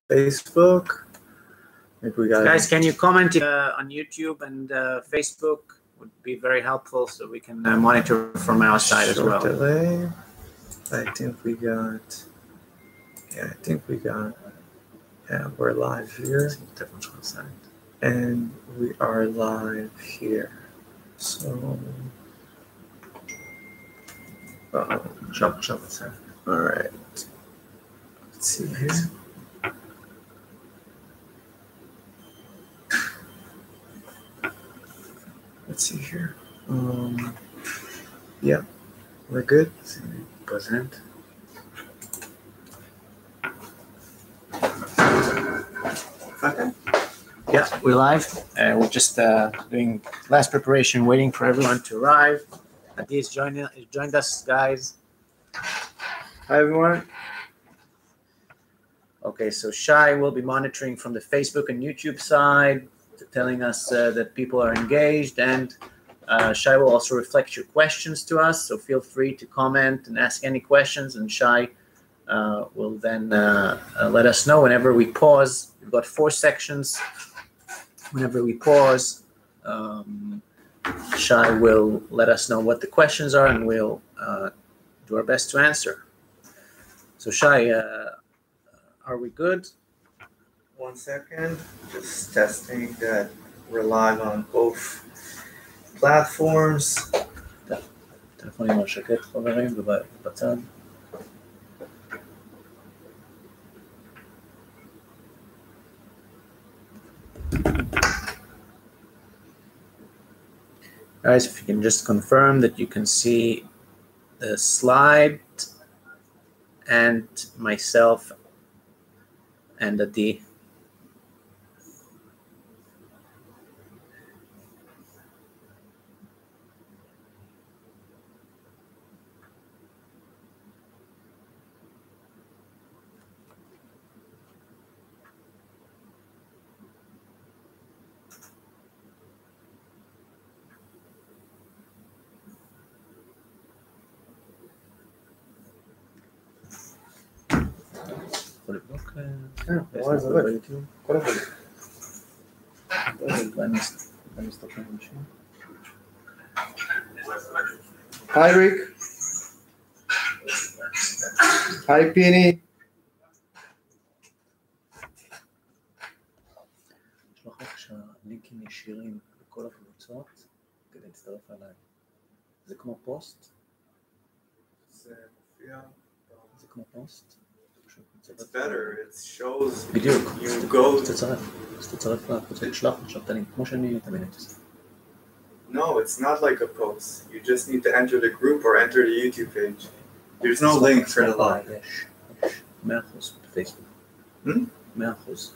Facebook. Maybe we got guys. Can you comment on YouTube and Facebook? Would be very helpful, so we can monitor from our side as well. Delay. I think we got. Yeah, I think we got. Yeah, we're live here, and we are live here. So. All right. Let's see here. Let's see here. Yeah, we're good. Present. Okay. Yeah, we're live. We're just doing last preparation, waiting for everyone to arrive. Adi's joined us, guys. Hi, everyone. Okay, so Shai will be monitoring from the Facebook and YouTube side, telling us that people are engaged, and Shai will also reflect your questions to us. So feel free to comment and ask any questions, and Shai will then let us know whenever we pause. We've got 4 sections. Whenever we pause, Shai will let us know what the questions are, and we'll do our best to answer. So Shai, are we good? 1 second. Just testing that we're live on both platforms. טלפונים על שקט, חברים, ובצד. Guys, if you can just confirm that you can see the slide and myself and Adi. Hi, Rick. Hi, Penny. שלח לך שהלינקים ישירים לכל הקבוצות כדי להצטרף אליי. זה כמו פוסט? זה מופיע. זה כמו פוסט? It's better, it shows בדיוק. you go... אז תצרף לקבוצה, תשלח עכשיו תלינק, כמו שאני תמיד עושה. No, it's not like a post. You just need to enter the group or enter the YouTube page. There's no link for the live. יש 100% בפייסבוק. 100%,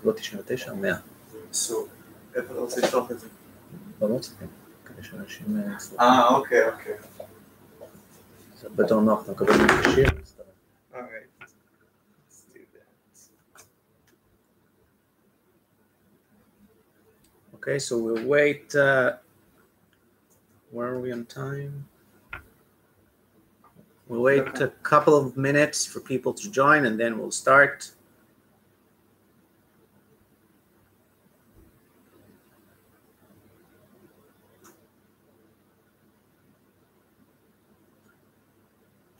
לא 99, 100. So, איפה אתה רוצה לשלוח את זה? בוואטסאפים, כדי שאנשים... אוקיי. זה בתור נוח, אתה מקבל לינק ישיר. Alright, let's do that. Okay, so we'll wait. Where are we on time? We'll wait a couple of minutes for people to join, and then we'll start.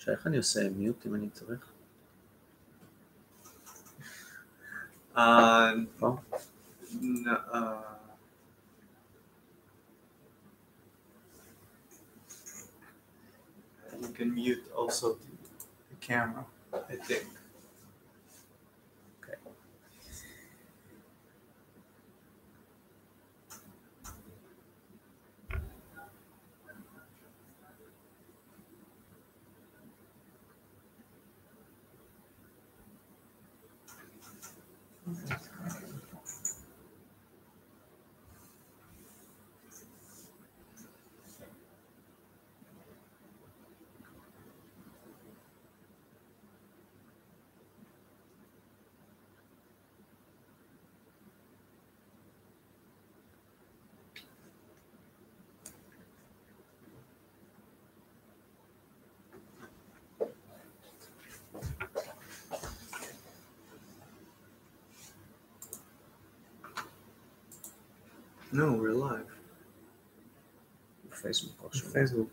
איך אני עושה מיוט אם אני צריך? No, you can mute also the camera, I think. Okay. No, we're live. Facebook also. Facebook.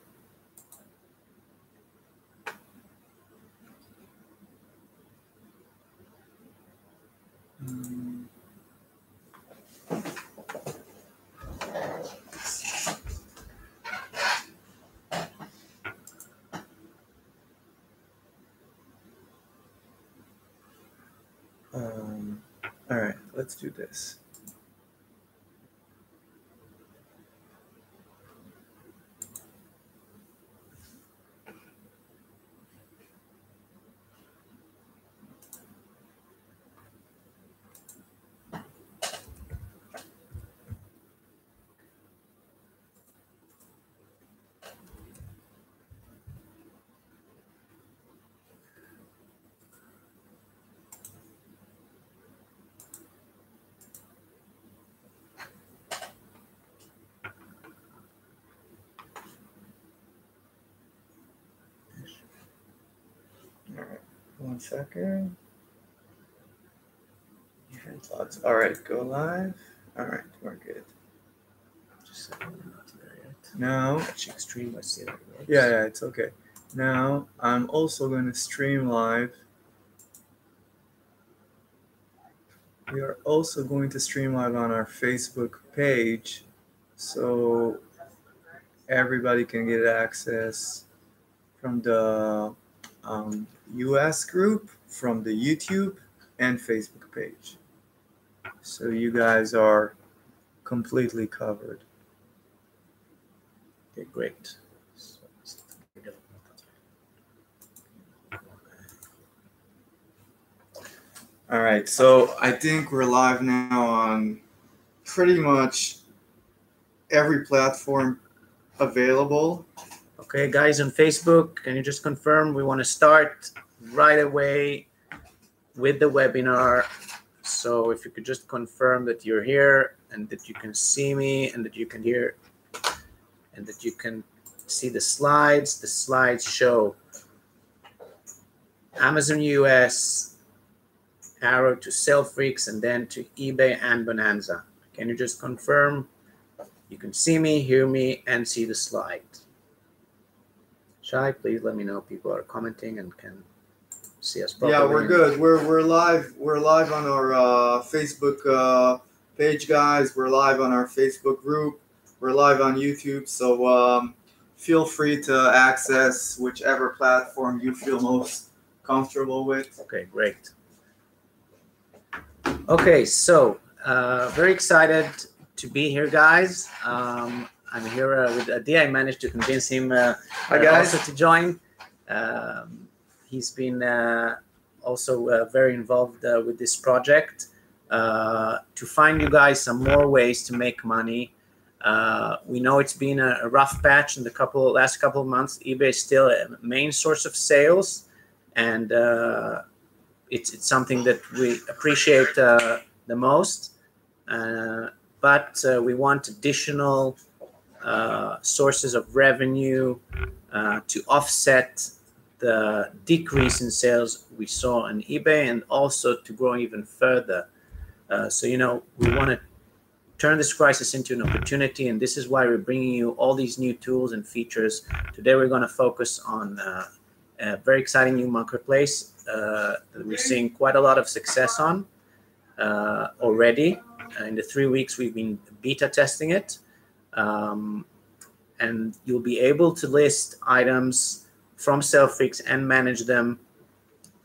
All right, let's do this. All right, 1 second. Event logs. All right, go live. All right, we're good. Just we're not there yet. Now, Watching stream, let's see how it works. yeah, it's okay. Now, I'm also going to stream live. We are also going to stream live on our Facebook page, so everybody can get access from the US group, from the YouTube and Facebook page. So you guys are completely covered. Okay, great. All right, so I think we're live now on pretty much every platform available. Okay, guys on Facebook, can you just confirm we want to start right away with the webinar? So if you could just confirm that you're here and that you can see me and that you can hear and that you can see the slides. The slides show Amazon US, arrow to Salefreaks, and then to eBay and Bonanza. Can you just confirm you can see me, hear me, and see the slide? Shai, please let me know if people are commenting and can see us properly. Yeah, we're good. We're live. We're live on our Facebook page, guys. We're live on our Facebook group. We're live on YouTube. So feel free to access whichever platform you feel most comfortable with. Okay, great. Okay, so very excited to be here, guys. I'm here with Adi. I managed to convince him also to join. He's been also very involved with this project to find you guys some more ways to make money. We know it's been a rough patch in the last couple of months. eBay is still a main source of sales, and it's something that we appreciate the most. But we want additional sources of revenue to offset the decrease in sales we saw on eBay, and also to grow even further. So, we want to turn this crisis into an opportunity, and this is why we're bringing you all these new tools and features. Today, we're going to focus on a very exciting new marketplace that we're seeing quite a lot of success on already. In the 3 weeks, we've been beta testing it. And you'll be able to list items from Salefreaks and manage them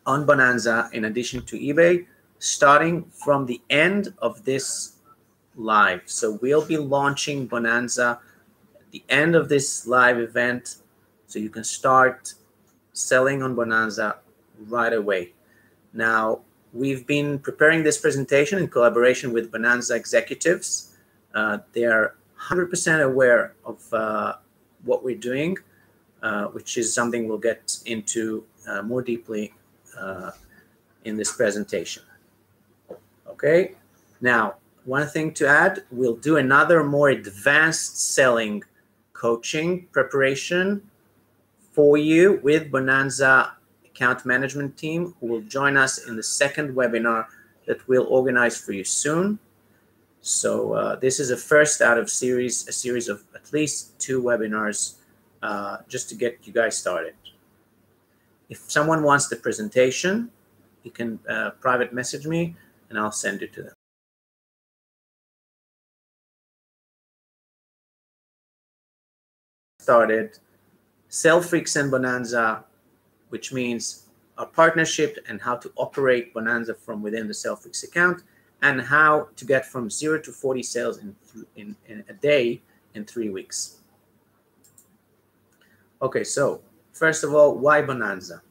on Bonanza in addition to eBay, starting from the end of this live. So we'll be launching Bonanza at the end of this live event, so you can start selling on Bonanza right away. Now, we've been preparing this presentation in collaboration with Bonanza executives. They are 100% aware of what we're doing, which is something we'll get into more deeply in this presentation. Okay, now, one thing to add, we'll do another more advanced selling coaching preparation for you with Bonanza account management team, who will join us in the second webinar that we'll organize for you soon. So this is a first out of a series of at least 2 webinars just to get you guys started. If someone wants the presentation, you can private message me and I'll send it to them. Started Salefreaks and Bonanza, which means our partnership and how to operate Bonanza from within the Salefreaks account, and how to get from 0 to 40 sales in a day in 3 weeks. Okay, so first of all, why Bonanza?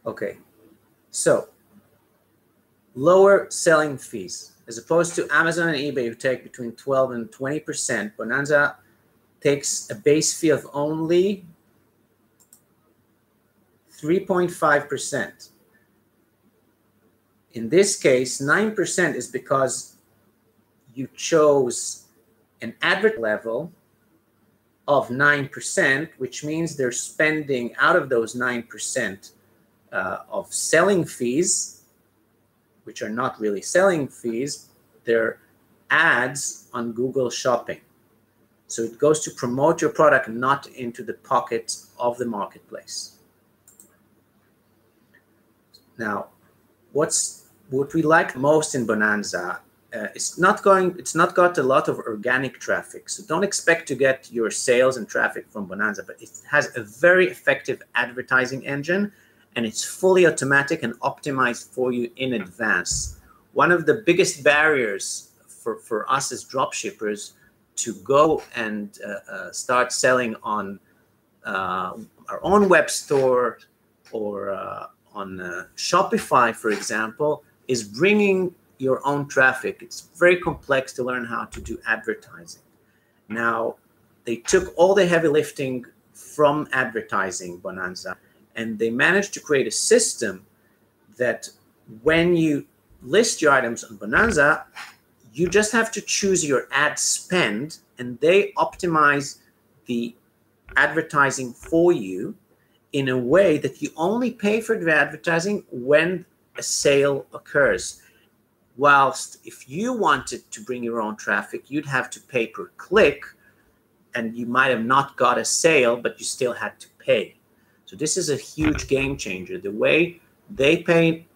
Okay, so lower selling fees. As opposed to Amazon and eBay, who take between 12 and 20%, Bonanza takes a base fee of only 3.5%. In this case, 9% is because you chose an advert level of 9%, which means they're spending out of those 9% of selling fees, which are not really selling fees, they're ads on Google Shopping. So it goes to promote your product, not into the pocket of the marketplace. Now, what we like most in Bonanza, it's not got a lot of organic traffic. So don't expect to get your sales and traffic from Bonanza, but it has a very effective advertising engine, and it's fully automatic and optimized for you in advance. One of the biggest barriers for us as dropshippers to go and start selling on our own web store or on Shopify, for example, is bringing your own traffic. It's very complex to learn how to do advertising. Now, they took all the heavy lifting from advertising, Bonanza, and they managed to create a system that when you list your items on Bonanza, you just have to choose your ad spend, and they optimize the advertising for you in a way that you only pay for the advertising when a sale occurs. Whilst if you wanted to bring your own traffic, you'd have to pay per click, and you might have not got a sale, but you still had to pay. So this is a huge game changer. The way they pay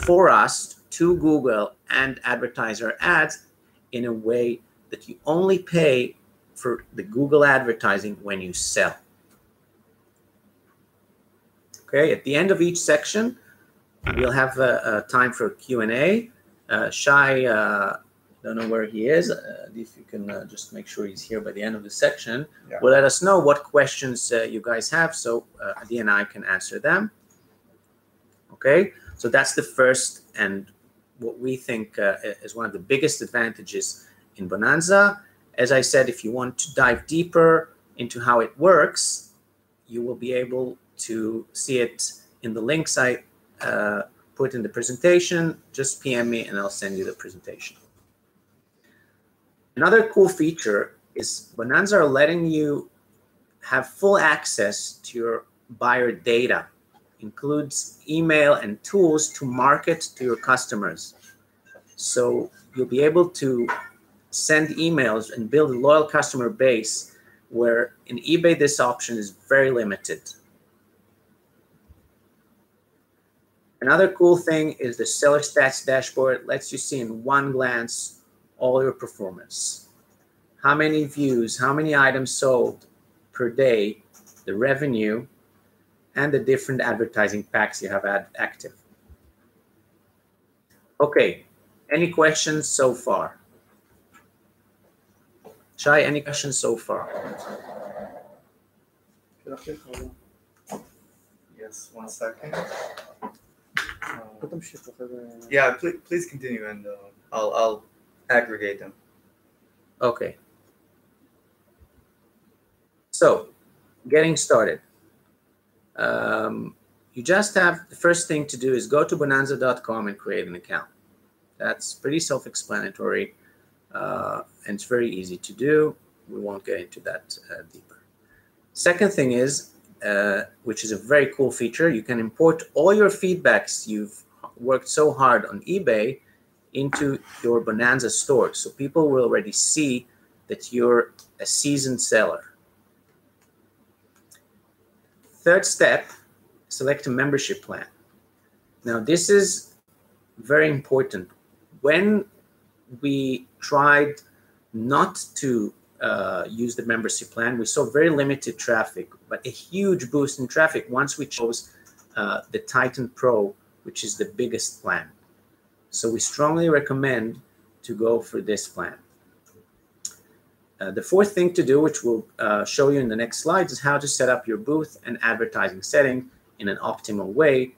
for us to Google and advertiser ads in a way that you only pay for the Google advertising when you sell. Okay, at the end of each section, we'll have time for Q&A. Shai, don't know where he is. If you can just make sure he's here by the end of the section, yeah, will let us know what questions you guys have, so Adi and I can answer them. Okay, so that's the first and what we think is one of the biggest advantages in Bonanza. As I said, if you want to dive deeper into how it works, you will be able to see it in the links I put in the presentation. Just PM me and I'll send you the presentation. Another cool feature is Bonanza are letting you have full access to your buyer data. Includes email and tools to market to your customers. So you'll be able to send emails and build a loyal customer base, where in eBay this option is very limited. Another cool thing is the seller stats dashboard. It lets you see in one glance all your performance. How many views, how many items sold per day, the revenue, and the different advertising packs you have active. Okay, any questions so far? Shai, any questions so far? Yes, 1 second. Yeah, please continue, and I'll aggregate them. Okay. So, getting started. You just have, the first thing to do is go to bonanza.com and create an account. That's pretty self-explanatory, and it's very easy to do. We won't get into that deeper. Second thing is, which is a very cool feature. You can import all your feedbacks you've worked so hard on eBay into your Bonanza store. So people will already see that you're a seasoned seller. Third step, select a membership plan. Now, this is very important. When we tried not to use the membership plan, we saw very limited traffic, but a huge boost in traffic once we chose the Titan Pro, which is the biggest plan. So we strongly recommend to go for this plan. The fourth thing to do, which we'll show you in the next slides, is how to set up your booth and advertising setting in an optimal way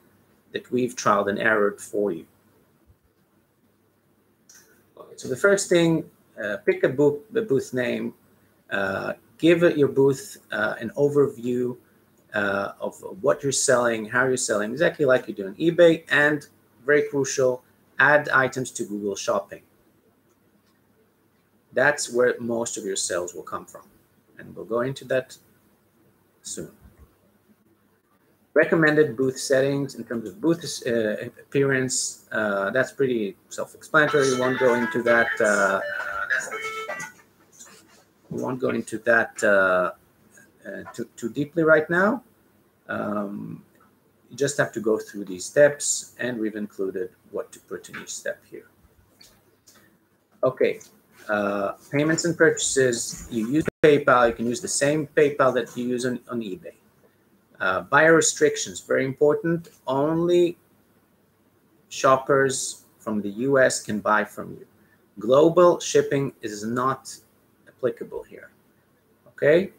that we've trialed and errored for you. Okay, so the first thing, pick a booth name, give your booth an overview of what you're selling, how you're selling, exactly like you do on eBay, and very crucial, add items to Google Shopping. That's where most of your sales will come from, and we'll go into that soon. Recommended booth settings in terms of booth appearance, that's pretty self-explanatory. We won't go into that. Too deeply right now. You just have to go through these steps, and we've included what to put in each step here. Okay, payments and purchases. You use PayPal. You can use the same PayPal that you use on eBay. Buyer restrictions, very important. Only shoppers from the US can buy from you. Global shipping is not applicable here. Okay,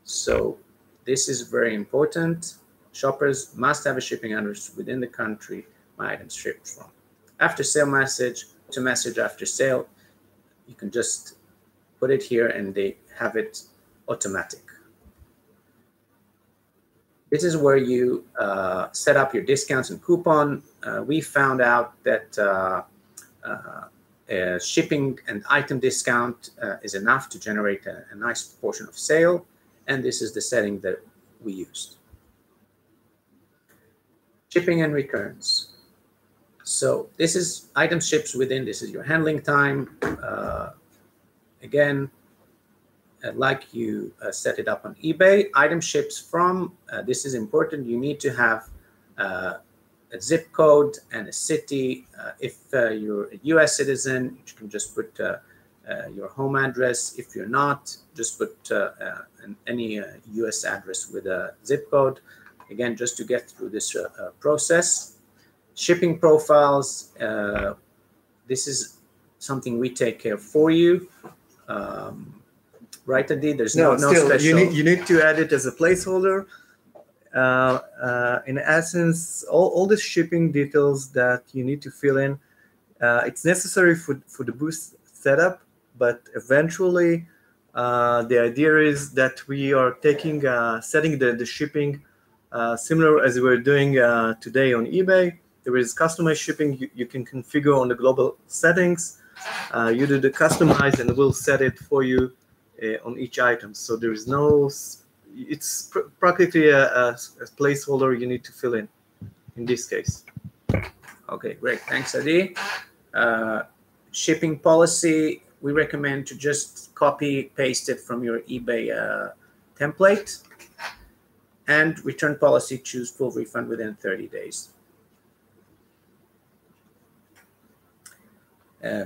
so this is very important. Shoppers must have a shipping address within the country my items shipped from. After sale message to message after sale, you can just put it here and they have it automatic. This is where you set up your discounts and coupon. We found out that shipping and item discount is enough to generate a nice portion of sale, and this is the setting that we used. Shipping and returns. So this is item ships within, this is your handling time. Again, like you set it up on eBay, item ships from, this is important, you need to have a zip code and a city. If you're a US citizen, you can just put your home address. If you're not, just put any US address with a zip code. Again, just to get through this process. Shipping profiles, this is something we take care for you. Right, Adi? There's no special. You need to add it as a placeholder. In essence, all the shipping details that you need to fill in, it's necessary for the booth setup, but eventually the idea is that we are taking setting the shipping similar as we're doing today on eBay. There is customized shipping you can configure on the global settings. You do the customize and we'll set it for you on each item. So there is no, it's practically a placeholder you need to fill in this case. Okay, great. Thanks, Adi. Shipping policy, we recommend to just copy, paste it from your eBay template. And return policy, choose full refund within 30 days.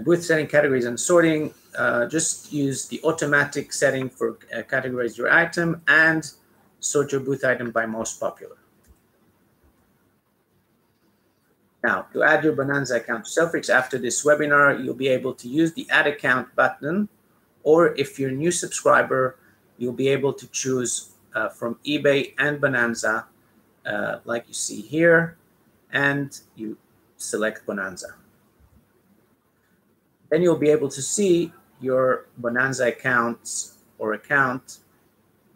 Booth setting, categories, and sorting. Just use the automatic setting for categorize your item and sort your booth item by most popular. Now, to add your Bonanza account to Salefreaks after this webinar, you'll be able to use the Add Account button, or if you're a new subscriber, you'll be able to choose from eBay and Bonanza, like you see here, and you select Bonanza. Then you'll be able to see your Bonanza accounts or account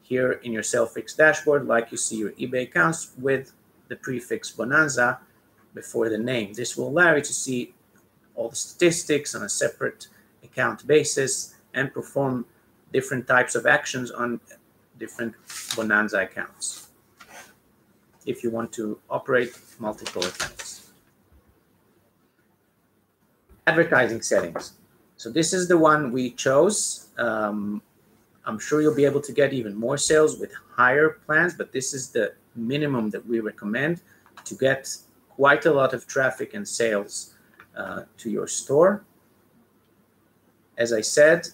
here in your Salefreaks dashboard, like you see your eBay accounts with the prefix Bonanza before the name. This will allow you to see all the statistics on a separate account basis and perform different types of actions on different Bonanza accounts. if you want to operate multiple accounts. Advertising settings. So this is the one we chose. I'm sure you'll be able to get even more sales with higher plans, but this is the minimum that we recommend to get quite a lot of traffic and sales to your store. As I said,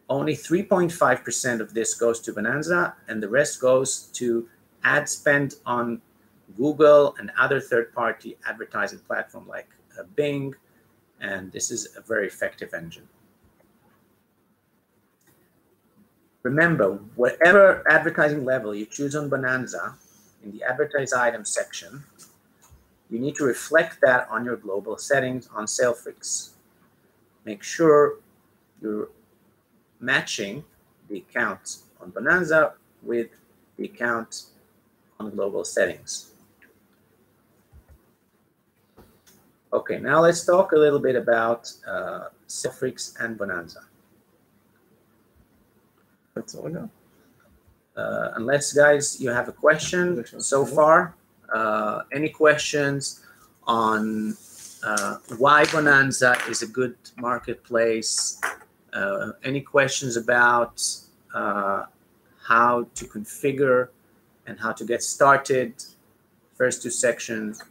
only 3.5% of this goes to Bonanza, and the rest goes to ad spend on Google and other third-party advertising platform like Bing, and this is a very effective engine. Remember, whatever advertising level you choose on Bonanza, in the advertise items section, you need to reflect that on your global settings on Salefreaks. Make sure you're matching the account on Bonanza with the account on global settings. Okay, now let's talk a little bit about Salefreaks and Bonanza. That's all I know. Unless, guys, you have a question so far, any questions on why Bonanza is a good marketplace, any questions about how to configure and how to get started, first two sections.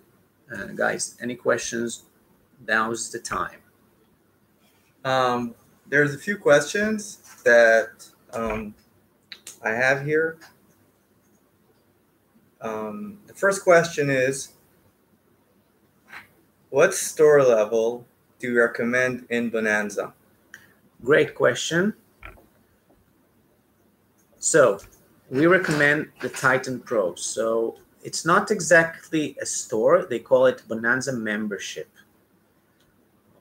Guys, any questions? Now's the time. There's a few questions that I have here. The first question is, what store level do you recommend in Bonanza? Great question. So we recommend the Titan Pro. So it's not exactly a store. They call it Bonanza membership.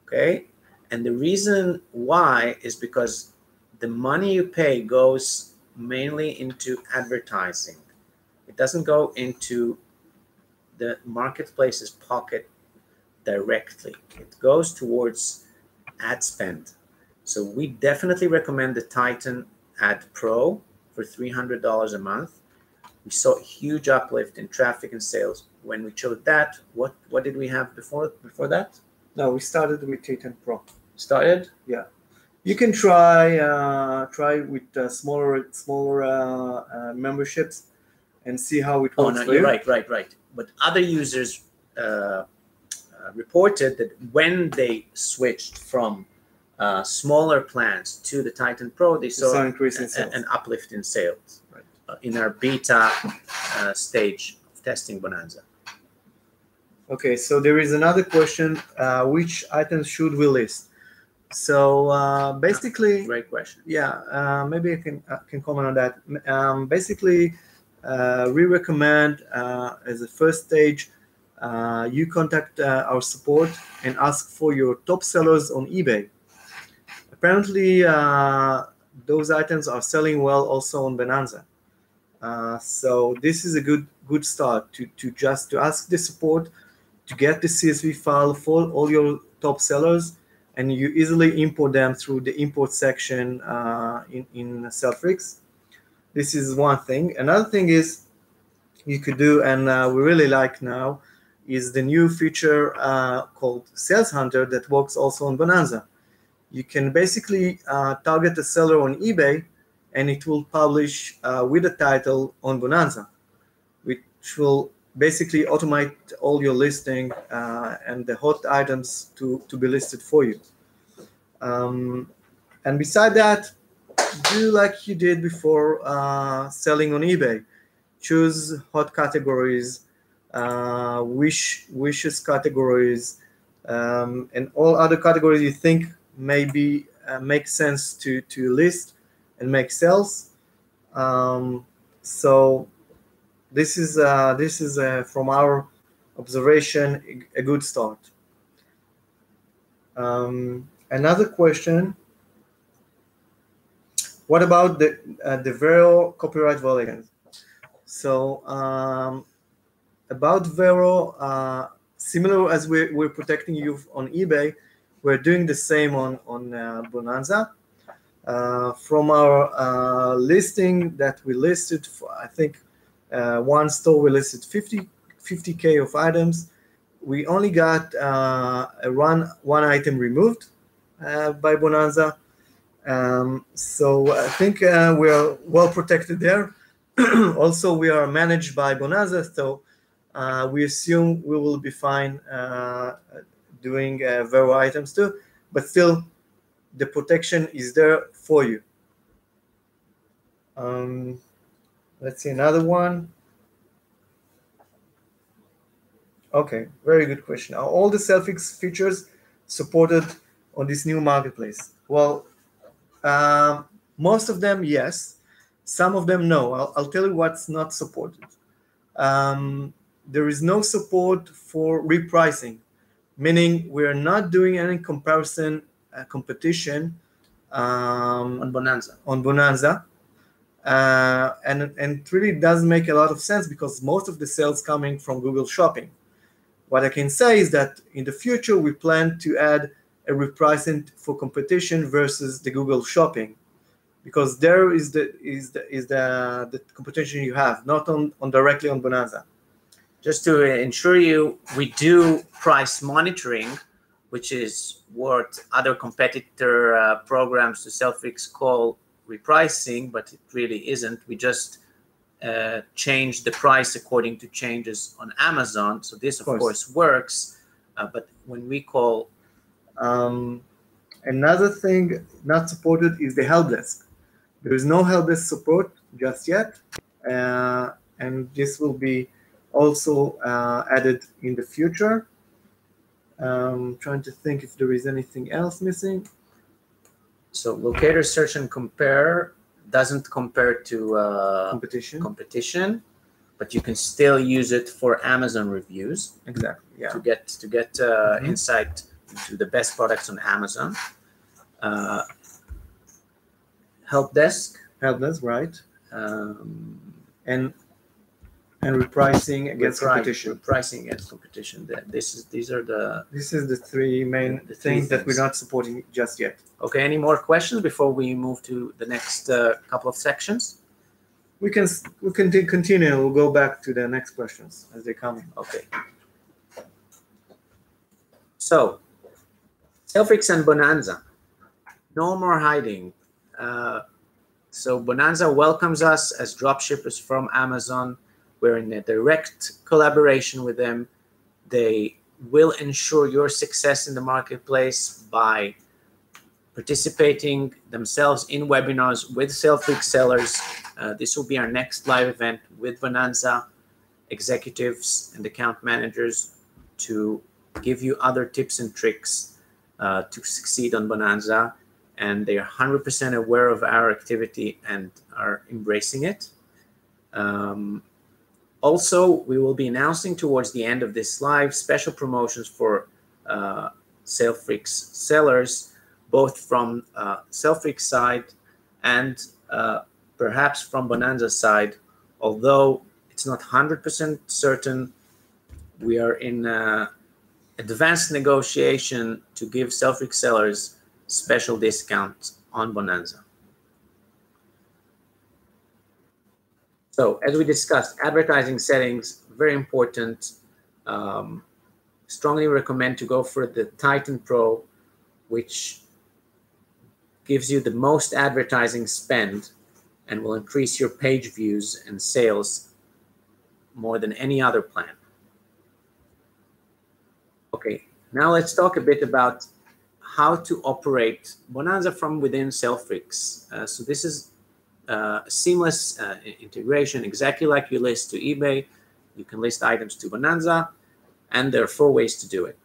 Okay. And the reason why is because the money you pay goes mainly into advertising. It doesn't go into the marketplace's pocket directly. It goes towards ad spend. So we definitely recommend the Titan Ad Pro for $300 a month. We saw a huge uplift in traffic and sales when we chose that. What did we have before that? No, we started with Titan Pro. Started? Yeah. You can try with smaller memberships and see how it works. Oh, no, you're right. But other users reported that when they switched from smaller plans to the Titan Pro, they saw an uplift in sales in our beta stage of testing Bonanza. Okay, so there is another question: which items should we list? So basically, great question. Yeah, maybe I can comment on that. Basically, we recommend as a first stage, you contact our support and ask for your top sellers on eBay. Apparently, those items are selling well also on Bonanza. So this is a good start to ask the support to get the CSV file for all your top sellers, and you easily import them through the import section in Salefreaks. This is one thing. Another thing is you could do, and we really like now, is the new feature called Sales Hunter that works also on Bonanza. You can basically target a seller on eBay, and it will publish with a title on Bonanza, which will basically automate all your listing and the hot items to be listed for you. And beside that, do like you did before selling on eBay. Choose hot categories, wishes categories, and all other categories you think maybe make sense to list and make sales. So this is from our observation a good start. Another question: what about the Vero copyright violations? So about Vero, similar as we're protecting you on eBay, we're doing the same on Bonanza. From our listing that we listed for, I think, One store we listed 50K of items. We only got one item removed by Bonanza. So I think we are well protected there. Also, we are managed by Bonanza, so we assume we will be fine doing Vero items too, but still the protection is there for you. Let's see another one. Okay, very good question. Are all the Salefreaks features supported on this new marketplace? Well, most of them, yes. Some of them, no. I'll tell you what's not supported. There is no support for repricing, meaning we're not doing any comparison competition On Bonanza. On Bonanza. And it really does make a lot of sense because most of the sales coming from Google Shopping. What I can say is that in the future, we plan to add a repricing for competition versus the Google Shopping, because there is the competition you have, not on directly on Bonanza. Just to ensure you, we do price monitoring, which is what other competitor programs to Salefreaks call repricing, but it really isn't. We just change the price according to changes on Amazon. So this, of course works. But when we call... another thing not supported is the help desk. There is no help desk support just yet. And this will be also added in the future. Trying to think if there is anything else missing. So locator search and compare doesn't compare to competition, but you can still use it for Amazon reviews. Exactly. Yeah. To get insight into the best products on Amazon. Help desk, right. And repricing against competition. Repricing against competition. This is the three main things that we're not supporting just yet. Okay. Any more questions before we move to the next couple of sections? We can continue. We'll go back to the next questions as they come in. Okay. So, Salefreaks and Bonanza. No more hiding. So Bonanza welcomes us as dropshippers from Amazon. We're in a direct collaboration with them. They will ensure your success in the marketplace by participating themselves in webinars with Salefreaks sellers. This will be our next live event with Bonanza executives and account managers to give you other tips and tricks to succeed on Bonanza. And they are 100% aware of our activity and are embracing it. Also, we will be announcing towards the end of this live special promotions for Salefreaks sellers, both from Salefreaks side and perhaps from Bonanza side. Although it's not 100% certain, we are in advanced negotiation to give Salefreaks sellers special discount on Bonanza. So as we discussed, advertising settings, very important. Strongly recommend to go for the Titan Pro, which gives you the most advertising spend and will increase your page views and sales more than any other plan. Okay, now let's talk a bit about how to operate Bonanza from within Salefreaks. So this is a seamless integration, exactly like you list to eBay. You can list items to Bonanza, and there are 4 ways to do it.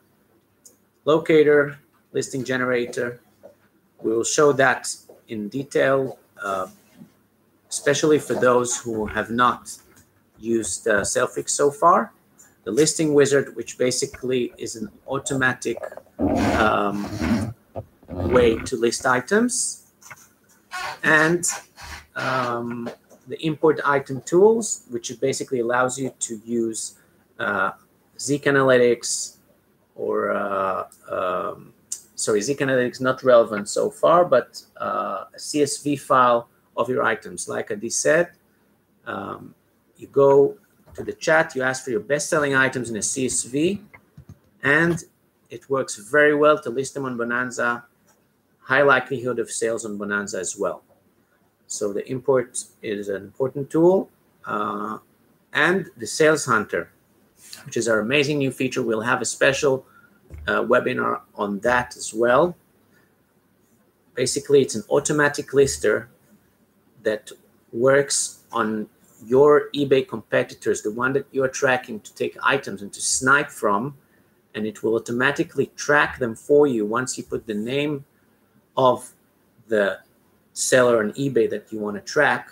Locator, listing generator. We will show that in detail, especially for those who have not used Salefreaks so far. The listing wizard, which basically is an automatic way to list items, and the import item tools, which basically allows you to use Zeek Analytics or Zeek Analytics not relevant so far, but a CSV file of your items. Like Adi said, you go to the chat, you ask for your best-selling items in a CSV, and it works very well to list them on Bonanza. High likelihood of sales on Bonanza as well. So the import is an important tool. And the Sales Hunter, which is our amazing new feature. We'll have a special webinar on that as well. Basically, it's an automatic lister that works on your eBay competitors, the one that you're tracking, to take items and to snipe from, and it will automatically track them for you once you put the name of the seller on eBay that you want to track.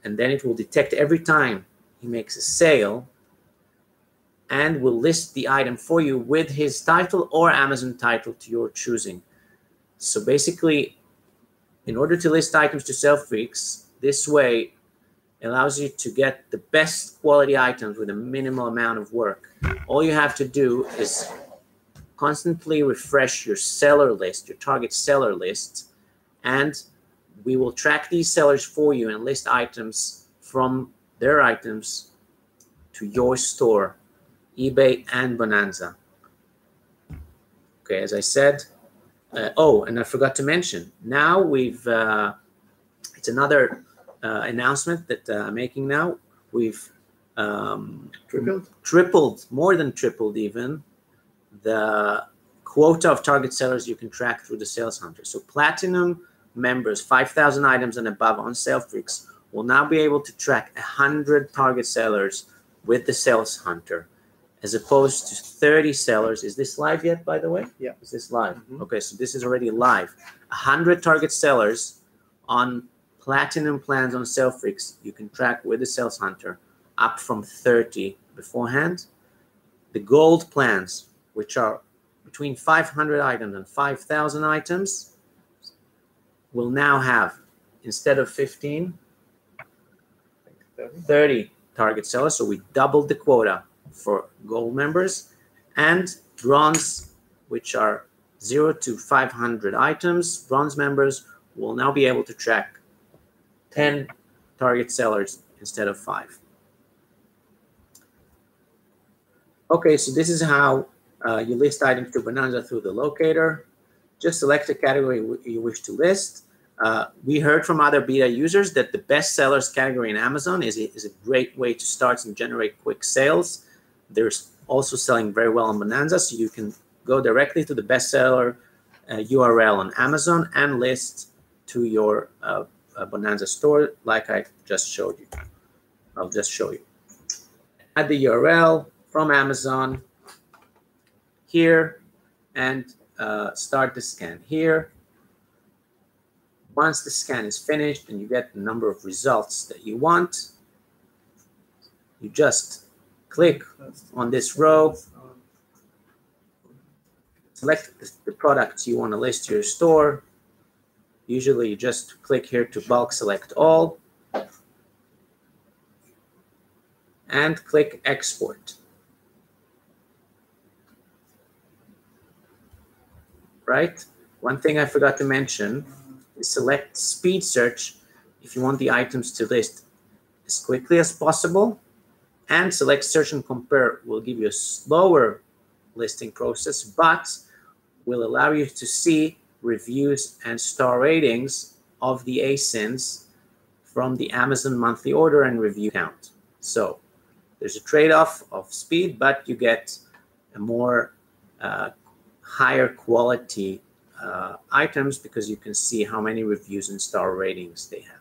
And then it will detect every time he makes a sale and will list the item for you with his title or Amazon title to your choosing. So basically, in order to list items to Salefreaks, this way allows you to get the best quality items with a minimal amount of work. All you have to do is constantly refresh your seller list, your target seller list, and we will track these sellers for you and list items from their items to your store, eBay and Bonanza. Okay, as I said, oh, and I forgot to mention, now we've, it's another announcement that I'm making now. We've tripled, more than tripled even, the quota of target sellers you can track through the Sales Hunter. So Platinum members, 5,000 items and above on Salefreaks, will now be able to track 100 target sellers with the Sales Hunter, as opposed to 30 sellers. Is this live yet, by the way? Yeah. Is this live? Okay, so this is already live. 100 target sellers on Platinum plans on Salefreaks you can track with the Sales Hunter, up from 30 beforehand. The Gold plans, which are between 500 items and 5,000 items, will now have, instead of 15, 30 target sellers. So we doubled the quota for Gold members. And Bronze, which are 0 to 500 items, Bronze members will now be able to track 10 target sellers instead of 5. Okay, so this is how you list items to Bonanza through the locator. Just select a category you wish to list. We heard from other beta users that the best sellers category in Amazon is a great way to start and generate quick sales. They're also selling very well on Bonanza, so you can go directly to the bestseller URL on Amazon and list to your Bonanza store, like I just showed you. I'll just show you. Add the URL from Amazon here and start the scan here. Once the scan is finished and you get the number of results that you want, you just click on this row, select the products you want to list to your store. Usually you just click here to bulk select all and click export. Right? One thing I forgot to mention is select speed search if you want the items to list as quickly as possible, and select search and compare will give you a slower listing process, but will allow you to see reviews and star ratings of the ASINs from the Amazon monthly order and review count. So there's a trade-off of speed, but you get a more higher quality items because you can see how many reviews and star ratings they have.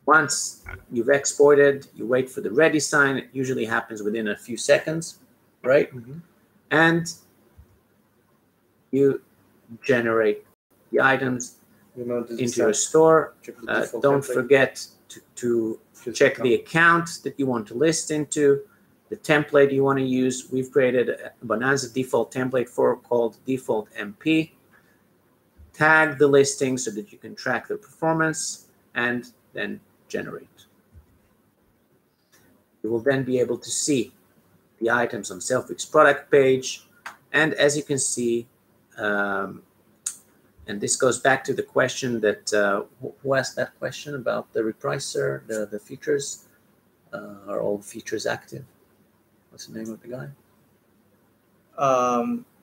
Once you've exported, you wait for the ready sign. It usually happens within a few seconds, right? And you generate the items into your store. Don't forget to check the account that you want to list into, the template you want to use. We've created a Bonanza default template called default MP. Tag the listing so that you can track their performance and then generate. You will then be able to see the items on Salefreaks product page. And as you can see, And this goes back to the question that who asked that question about the repricer, the features. Are all features active? What's the name of the guy?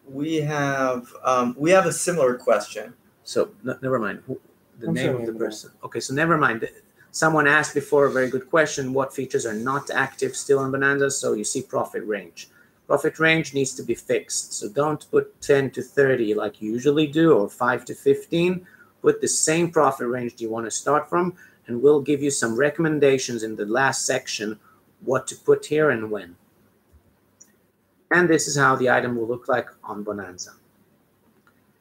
We have a similar question. So never mind. The name of the person. Okay, so never mind. Someone asked before a very good question. What features are not active still on Bonanza? So you see profit range. Profit range needs to be fixed. So don't put 10 to 30 like you usually do, or 5 to 15. Put the same profit range you want to start from, and we'll give you some recommendations in the last section what to put here and when. And this is how the item will look like on Bonanza.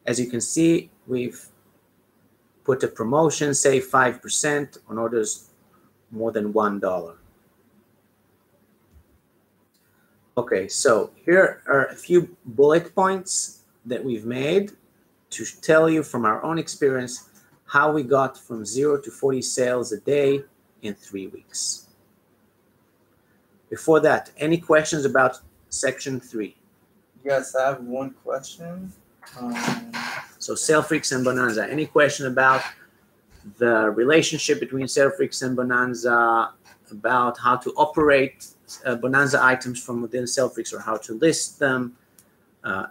As you can see, we've put a promotion, say 5% on orders more than $1. Okay, so here are a few bullet points that we've made to tell you from our own experience how we got from 0 to 40 sales a day in 3 weeks. Before that, any questions about section 3? Yes, I have one question. So Salefreaks and Bonanza. Any question about the relationship between Salefreaks and Bonanza, about how to operate Bonanza items from within Salefreaks or how to list them?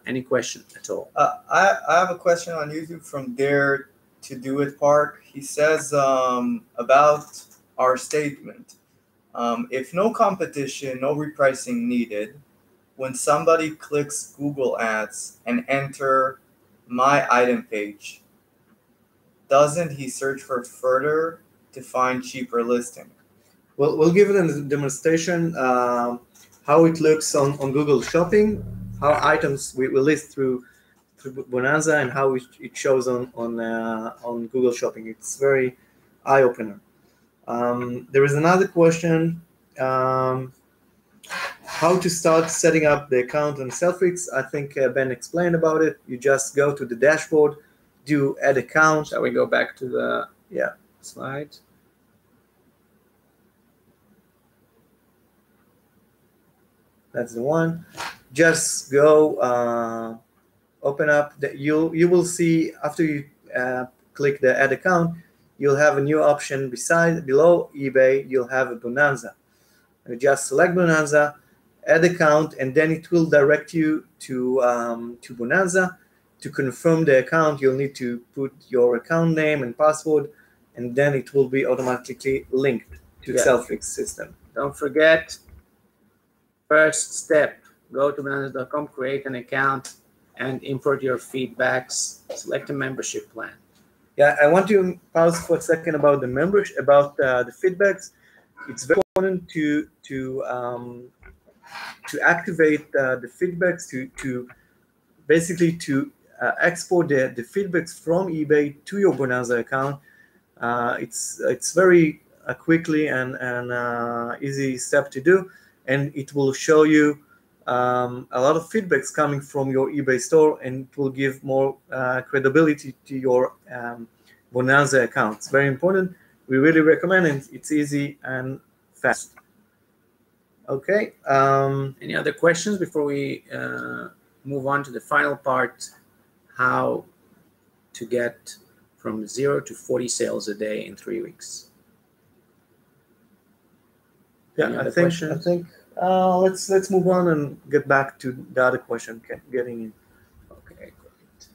Any question at all? I have a question on YouTube from Dare to Do It Park. He says about our statement. If no competition, no repricing needed, when somebody clicks Google Ads and enter my item page, doesn't he search for further to find cheaper listing? Well, we'll give it a demonstration how it looks on Google Shopping, how items we list through Bonanza, and how it shows on Google Shopping. It's very eye-opener. There is another question. How to start setting up the account on Salefreaks. I think Ben explained about it. You just go to the dashboard, do add account. Shall we go back to the slide? That's the one. Just go open up. You will see after you click the add account, you'll have a new option below eBay. You'll have a Bonanza. You just select Bonanza, add account, and then it will direct you to Bonanza. To confirm the account, you'll need to put your account name and password, and then it will be automatically linked to the Salefreaks system. Don't forget, first step, go to bonanza.com, create an account, and import your feedbacks. Select a membership plan. Yeah, I want to pause for a second about the membership, about the feedbacks. It's very important to activate the feedbacks to basically export the feedbacks from eBay to your Bonanza account. It's very quickly and easy step to do, and it will show you a lot of feedbacks coming from your eBay store, and it will give more credibility to your Bonanza account. It's very important. We really recommend it. It's easy and fast. Okay. Any other questions before we move on to the final part, how to get from 0 to 40 sales a day in 3 weeks? Yeah, I think let's move on and get back to the other question getting in. Okay, great.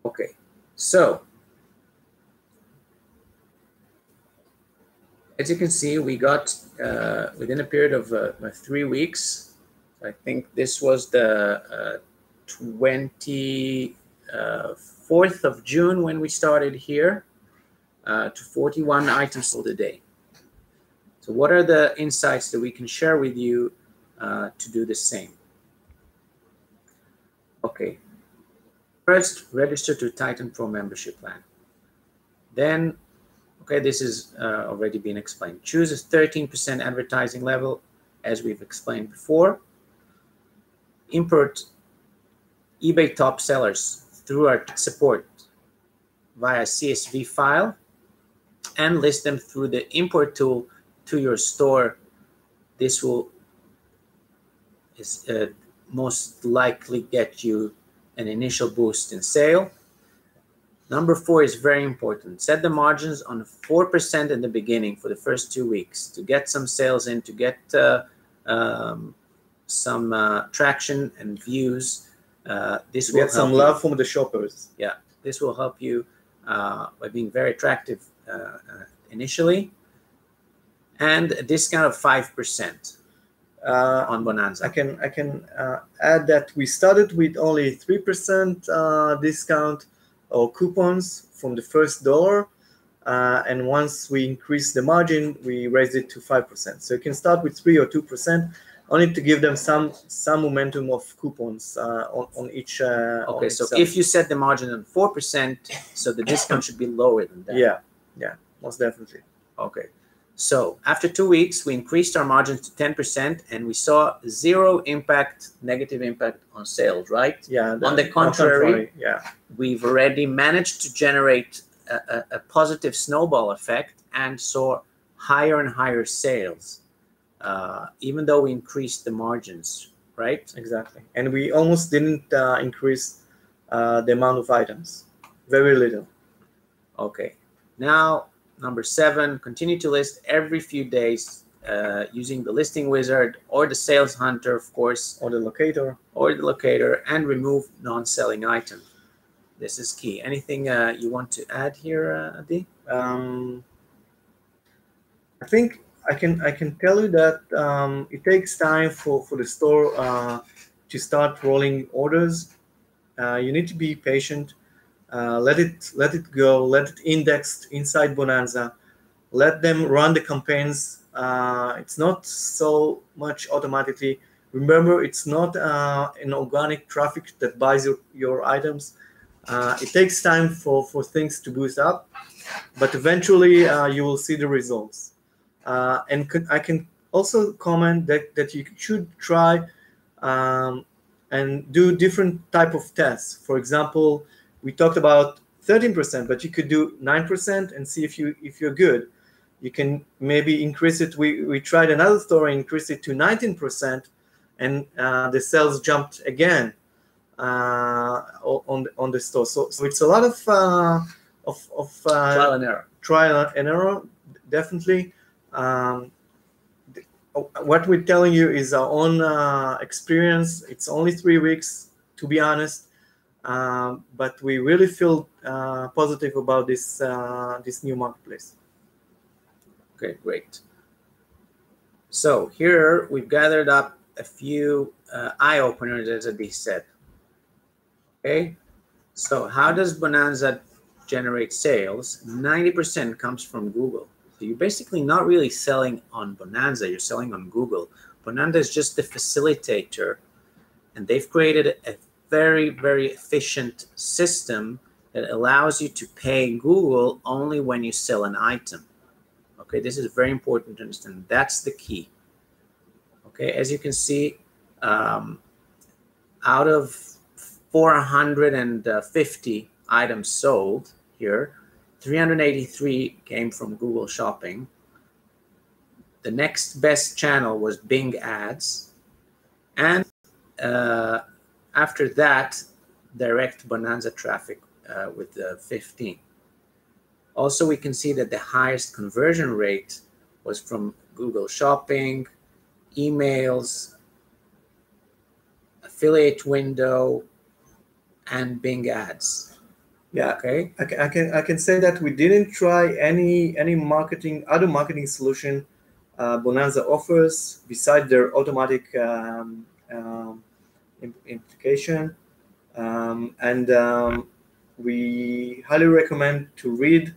Okay, so as you can see, we got within a period of 3 weeks. I think this was the 24th of June when we started here, to 41 items sold a day. So what are the insights that we can share with you to do the same? Okay, first, register to Titan Pro membership plan. Then, okay, this is already been explained. Choose a 13% advertising level, as we've explained before. Import eBay top sellers through our support via CSV file and list them through the import tool to your store this will most likely get you an initial boost in sale. Number 4 is very important. Set the margins on 4% in the beginning for the first 2 weeks to get some sales in, to get some traction and views. This will get some love from the shoppers. Yeah, this will help you by being very attractive initially, and a discount of 5% on Bonanza. I can add that we started with only 3% discount or coupons from the first $1, and once we increased the margin, we raised it to 5%. So you can start with 3 or 2%, only to give them some momentum of coupons on each. Okay, so if you set the margin on 4%, so the discount should be lower than that. Yeah, most definitely. Okay, so after 2 weeks, we increased our margins to 10%, and we saw zero negative impact on sales, right? Yeah. On the contrary, yeah, we've already managed to generate a positive snowball effect and saw higher and higher sales, even though we increased the margins, right? Exactly. And we almost didn't increase the amount of items, very little. Okay, now number 7, continue to list every few days using the listing wizard or the sales hunter, of course, or the locator, and remove non-selling items. This is key. Anything you want to add here, Adi? I think I can tell you that it takes time for the store to start rolling orders. You need to be patient. Let it go. Let it index inside Bonanza. Let them run the campaigns. It's not so much automatically. Remember, it's not an organic traffic that buys your items. It takes time for things to boost up, but eventually you will see the results. And I can also comment that you should try and do different type of tests. For example, we talked about 13%, but you could do 9% and see if you're good. You can maybe increase it. We tried another store and increased it to 19%, and the sales jumped again on the store. So it's a lot of trial and error. Trial and error, definitely. What we're telling you is our own experience. It's only 3 weeks, to be honest, but we really feel positive about this new marketplace. Okay, great. So here we've gathered up a few eye openers, as Adi said. Okay, so how does Bonanza generate sales? 90% comes from Google. So you're basically not really selling on Bonanza, you're selling on Google. Bonanza is just the facilitator, and they've created a very, very efficient system that allows you to pay Google only when you sell an item. Okay, this is very important to understand. That's the key. Okay, as you can see, out of 450 items sold here, 383 came from Google Shopping. The next best channel was Bing Ads. And after that, direct Bonanza traffic with 15. Also, we can see that the highest conversion rate was from Google Shopping, emails, affiliate window, and Bing Ads. Yeah, okay. I can say that we didn't try any other marketing solution Bonanza offers besides their automatic implication, and we highly recommend to read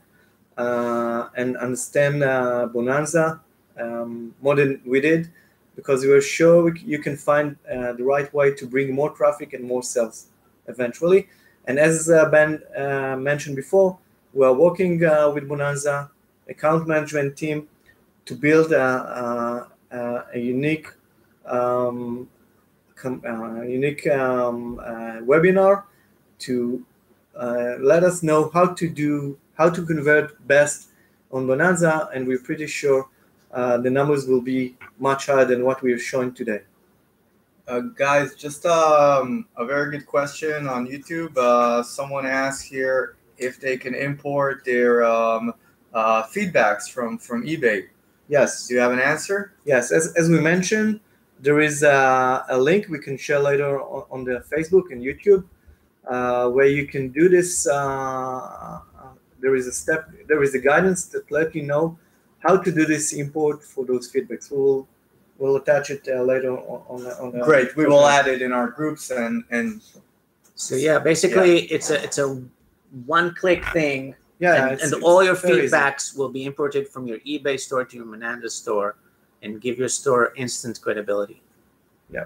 and understand Bonanza more than we did, because we were sure you can find the right way to bring more traffic and more sales eventually. And as Ben mentioned before, we are working with Bonanza account management team to build a unique webinar to let us know how to convert best on Bonanza, and we're pretty sure the numbers will be much higher than what we're showing today. Guys, just a very good question on YouTube. Someone asked here if they can import their feedbacks from eBay. Yes. Do you have an answer? Yes, as we mentioned, there is a link we can share later on the Facebook and YouTube where you can do this. There is a guidance that let you know how to do this import for those feedbacks. We'll attach it later on the Great. We will add it in our groups and So yeah, basically it's a one-click thing. Yeah, and all your very easy. feedbacks will be imported from your eBay store to your Bonanza store and give your store instant credibility. Yeah.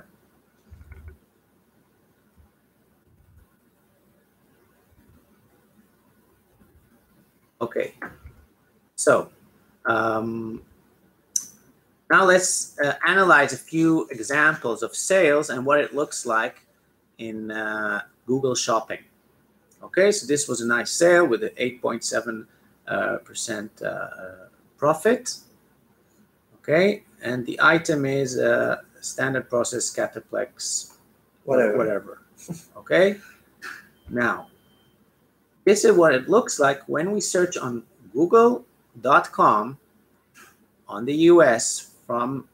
Okay. So now let's analyze a few examples of sales and what it looks like in Google Shopping. Okay, so this was a nice sale with an 8.7% profit. Okay, and the item is standard process Cataplex, whatever. Okay, now this is what it looks like when we search on google.com on the US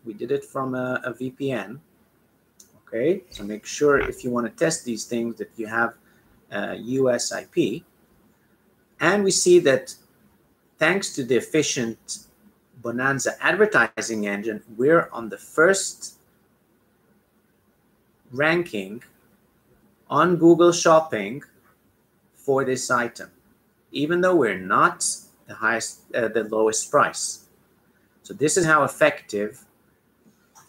we did it from a VPN. Okay, so make sure if you want to test these things that you have US IP. And we see that thanks to the efficient Bonanza advertising engine, we're on the first ranking on Google Shopping for this item, even though we're not the lowest price. So this is how effective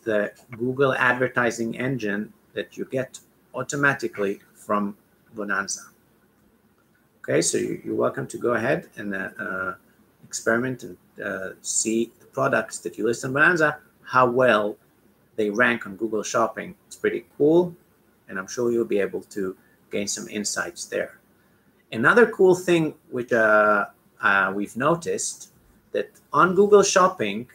the Google advertising engine that you get automatically from Bonanza. Okay, so you're welcome to go ahead and experiment and see the products that you list on Bonanza, how well they rank on Google Shopping. It's pretty cool, and I'm sure you'll be able to gain some insights there. Another cool thing which we've noticed that on Google Shopping,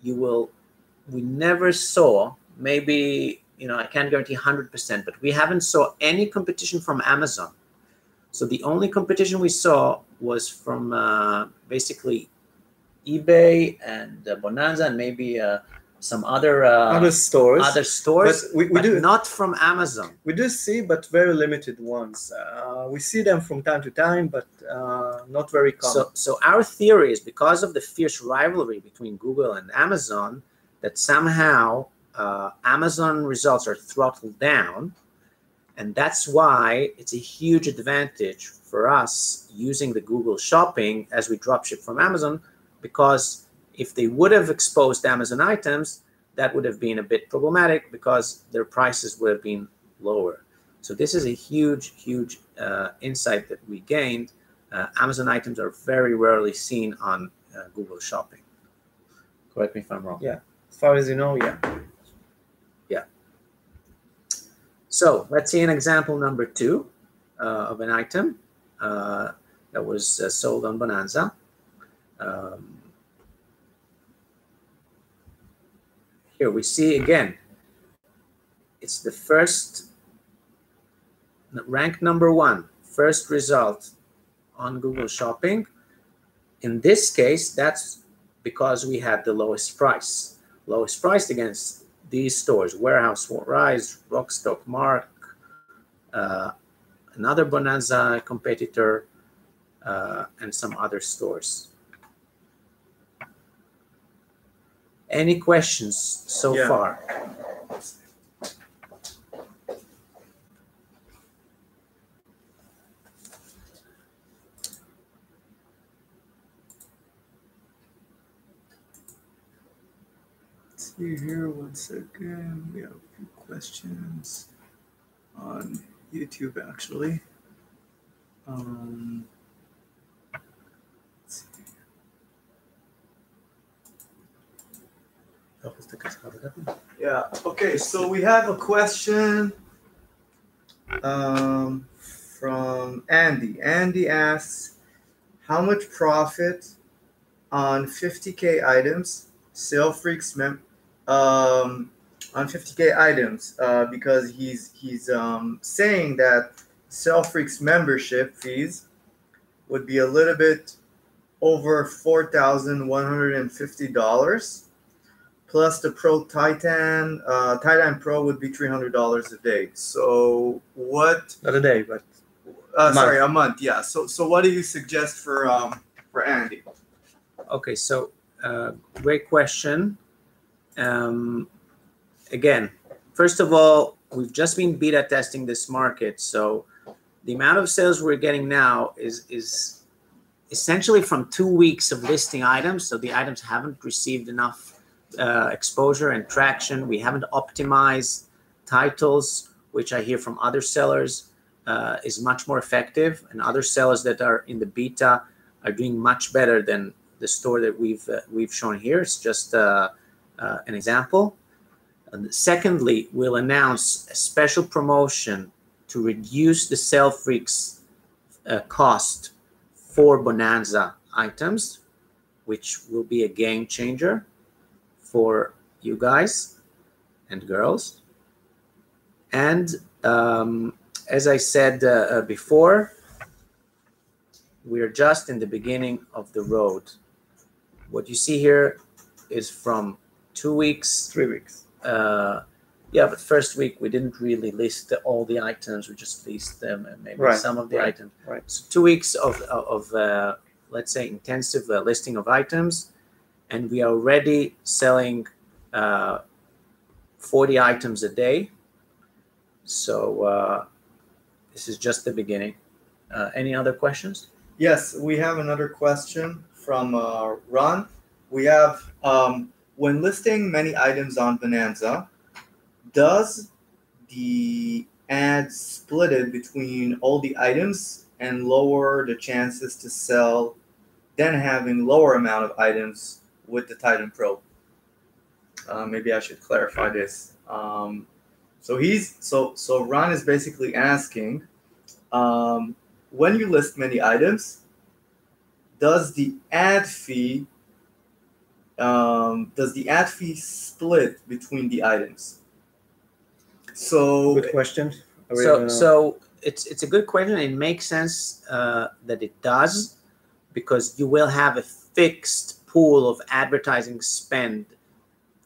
we never saw, maybe, I can't guarantee 100%, but we haven't saw any competition from Amazon. So the only competition we saw was from basically eBay and Bonanza and maybe some other stores. But we do not from Amazon. We do see, but very limited ones. We see them from time to time, but not very common. So our theory is because of the fierce rivalry between Google and Amazon, that somehow Amazon results are throttled down, and that's why it's a huge advantage for us using the Google Shopping as we dropship from Amazon, because if they would have exposed Amazon items, that would have been a bit problematic because their prices would have been lower. So this is a huge insight that we gained. Amazon items are very rarely seen on Google Shopping. Correct me if I'm wrong. Yeah, as far as you know, yeah. Yeah. So let's see an example number 2 of an item that was sold on Bonanza. Here we see again, it's the first, rank number 1, first result on Google Shopping. In this case, that's because we had the lowest price. Lowest price against these stores, Warehouse Rise, Rockstock, Mark, another Bonanza competitor, and some other stores. Any questions so far? Let's see here, 1 second. We have a few questions on YouTube, actually. Let's see. Yeah, okay, so we have a question from Andy. Andy asks, how much profit on 50K items Salefreaks on 50K items because he's saying that Salefreaks membership fees would be a little bit over $4,150, plus the Pro Titan Pro would be $300 a day. So what? Not a day, but sorry, a month. Yeah. So what do you suggest for Andy? Okay, so great question. Again, first of all, we've just been beta testing this market, so the amount of sales we're getting now is essentially from 2 weeks of listing items. So the items haven't received enough exposure and traction. We haven't optimized titles, which I hear from other sellers is much more effective, and other sellers that are in the beta are doing much better than the store that we've shown here. It's just an example. And secondly, we'll announce a special promotion to reduce the Salefreaks cost for Bonanza items, which will be a game changer for you guys and girls. And as I said before, we're just in the beginning of the road. What you see here is from 2 weeks. 3 weeks. Yeah, but first week we didn't really list all the items. We just listed them and maybe some of the items. Right. So 2 weeks of let's say intensive listing of items, and we are already selling 40 items a day. So this is just the beginning. Any other questions? Yes, we have another question from Ron. We have, when listing many items on Bonanza, does the ad split it between all the items and lower the chances to sell than having lower amount of items with the Titan Pro? Maybe I should clarify this. So Ron is basically asking, when you list many items, does the ad fee split between the items? So good question. So it's a good question. It makes sense that it does, because you will have a fixed pool of advertising spend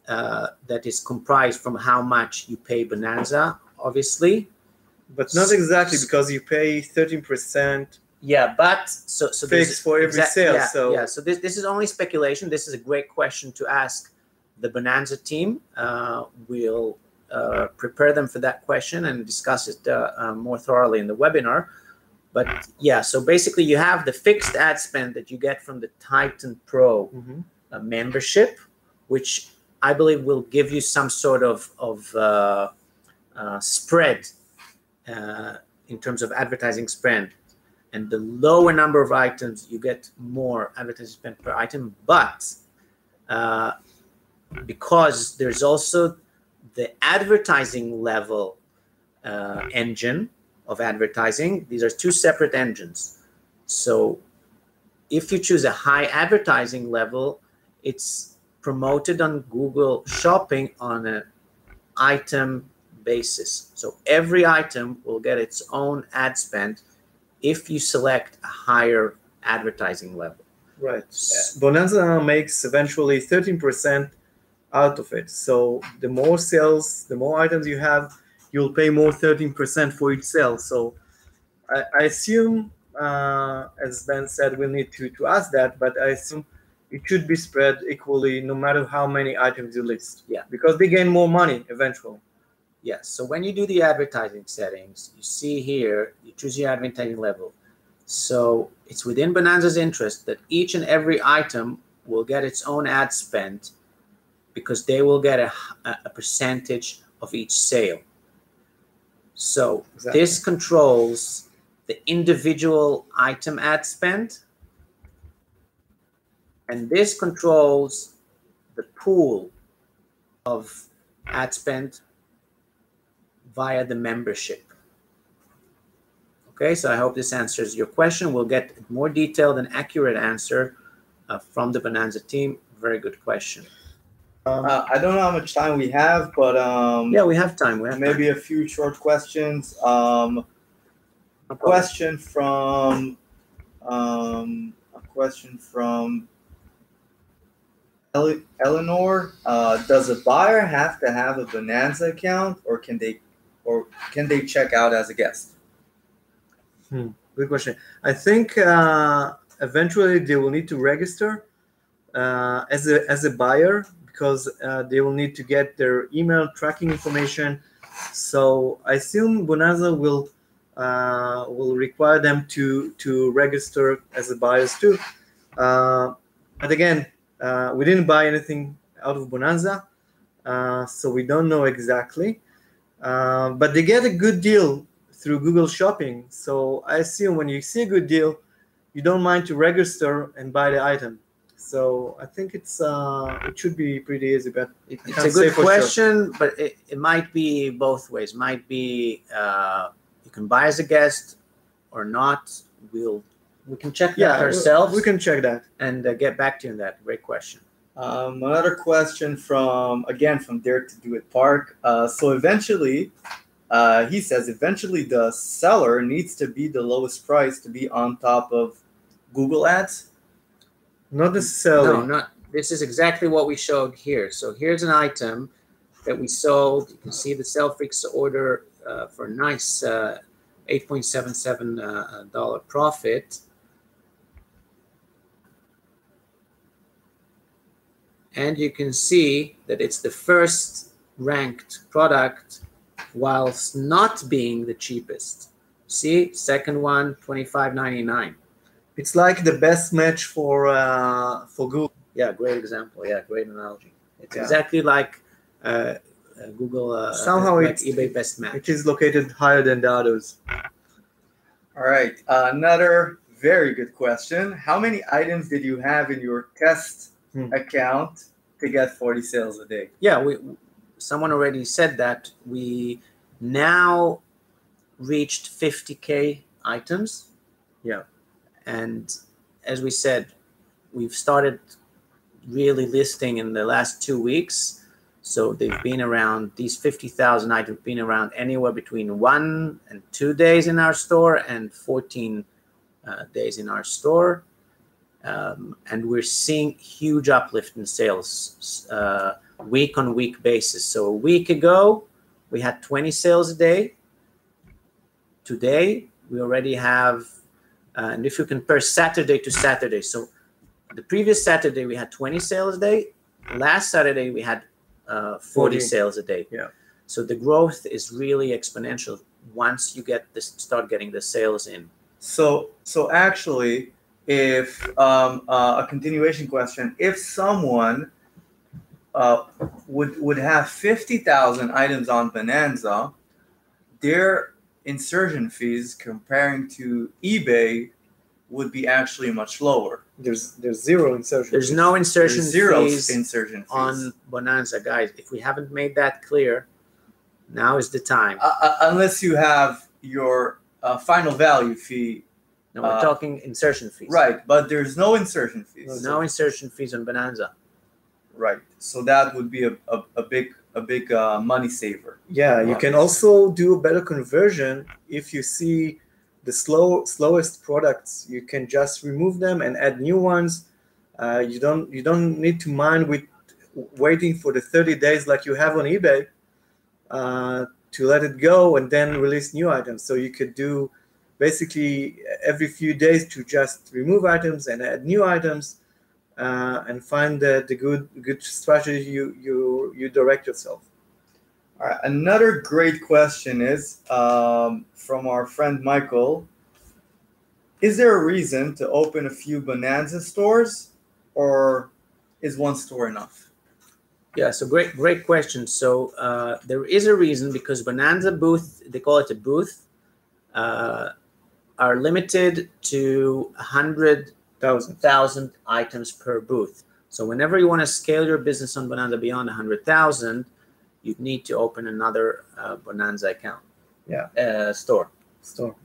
that is comprised from how much you pay Bonanza, obviously. But not exactly, because you pay 13%. Yeah, but so fixed for every sale. Yeah, so this is only speculation. This is a great question to ask the Bonanza team. We'll prepare them for that question and discuss it more thoroughly in the webinar. But yeah, so basically you have the fixed ad spend that you get from the Titan Pro membership, which I believe will give you some sort of spread in terms of advertising spend. And the lower number of items, you get more advertising spend per item. But because there's also the advertising level engine of advertising, these are two separate engines. So if you choose a high advertising level, it's promoted on Google Shopping on an item basis. So every item will get its own ad spend if you select a higher advertising level. Right. Bonanza makes eventually 13% out of it. So the more sales, the more items you have, you'll pay more 13% for each sale. So I assume, as Ben said, we'll need to ask that, but I assume it should be spread equally no matter how many items you list. Yeah. Because they gain more money eventually. Yes. So when you do the advertising settings, you see here, you choose your advertising level. So it's within Bonanza's interest that each and every item will get its own ad spend, because they will get a percentage of each sale. So this controls the individual item ad spend, and this controls the pool of ad spend via the membership. Okay, so I hope this answers your question. We'll get a more detailed and accurate answer from the Bonanza team. Very good question. I don't know how much time we have, but yeah, we have time. We have maybe a few short questions. No problem. Question from Eleanor. Does a buyer have to have a Bonanza account, or can they check out as a guest? Good question. I think eventually they will need to register as a buyer, because they will need to get their email tracking information. So I assume Bonanza will require them to register as a buyers too. But again, we didn't buy anything out of Bonanza, so we don't know exactly. But they get a good deal through Google Shopping. So I assume when you see a good deal, you don't mind to register and buy the item. So I think it should be pretty easy. But it's a good question, but it might be both ways. Might be you can buy as a guest or not. We can check that ourselves. We can check that and get back to you on that. Great question. Another question from Derek to Do It Park. So eventually, he says eventually the seller needs to be the lowest price to be on top of Google Ads. Not necessarily. No, not. This is exactly what we showed here. So here's an item that we sold. You can see the Salefreaks order for a nice $8.77 profit. And you can see that it's the first ranked product whilst not being the cheapest. See, second one, $25.99. It's like the best match for Google. Yeah, great example. Yeah, great analogy. It's exactly like Google. Somehow like it's eBay best match. It is located higher than the others. All right, another very good question. How many items did you have in your test account to get 40 sales a day? Yeah, someone already said that. We now reached 50K items. Yeah. And as we said, we've started really listing in the last 2 weeks. So they've been around, these 50,000 items been around anywhere between 1 and 2 days in our store and 14 days in our store. And we're seeing huge uplift in sales week on week basis. So a week ago, we had 20 sales a day. Today, we already have, and if you compare Saturday to Saturday, so the previous Saturday, we had 20 sales a day. Last Saturday, we had 40 sales a day. Yeah. So the growth is really exponential once you start getting the sales in. So actually, if a continuation question, if someone would have 50,000 items on Bonanza, their insertion fees comparing to eBay would be actually much lower. There's zero insertion. There's no insertion fees insertion fees on Bonanza, guys. If we haven't made that clear, now is the time. Unless you have your final value fee. No, we're talking insertion fees. Right, but there's no insertion fees. No insertion fees on Bonanza. Right, so that would be a big money saver. Yeah, you can also do a better conversion if you see the slowest products. You can just remove them and add new ones. You don't need to mind with waiting for the 30 days like you have on eBay to let it go and then release new items. So you could do basically every few days to just remove items and add new items, and find the good strategy you direct yourself. All right, another great question is from our friend Michael. Is there a reason to open a few Bonanza stores, or is one store enough? Yeah, so great question. So there is a reason, because Bonanza booth, they call it a booth, are limited to 100,000 items per booth. So whenever you want to scale your business on Bonanza beyond 100,000, you need to open another Bonanza account. Yeah. Store,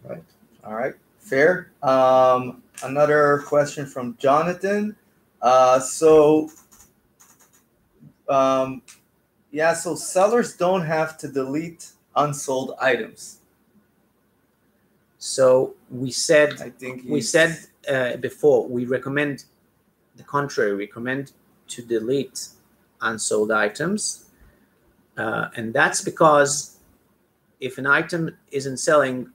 right. All right, fair. Another question from Jonathan. So Yeah, so sellers don't have to delete unsold items. So we said I think before, we recommend the contrary. We recommend to delete unsold items, and that's because if an item isn't selling,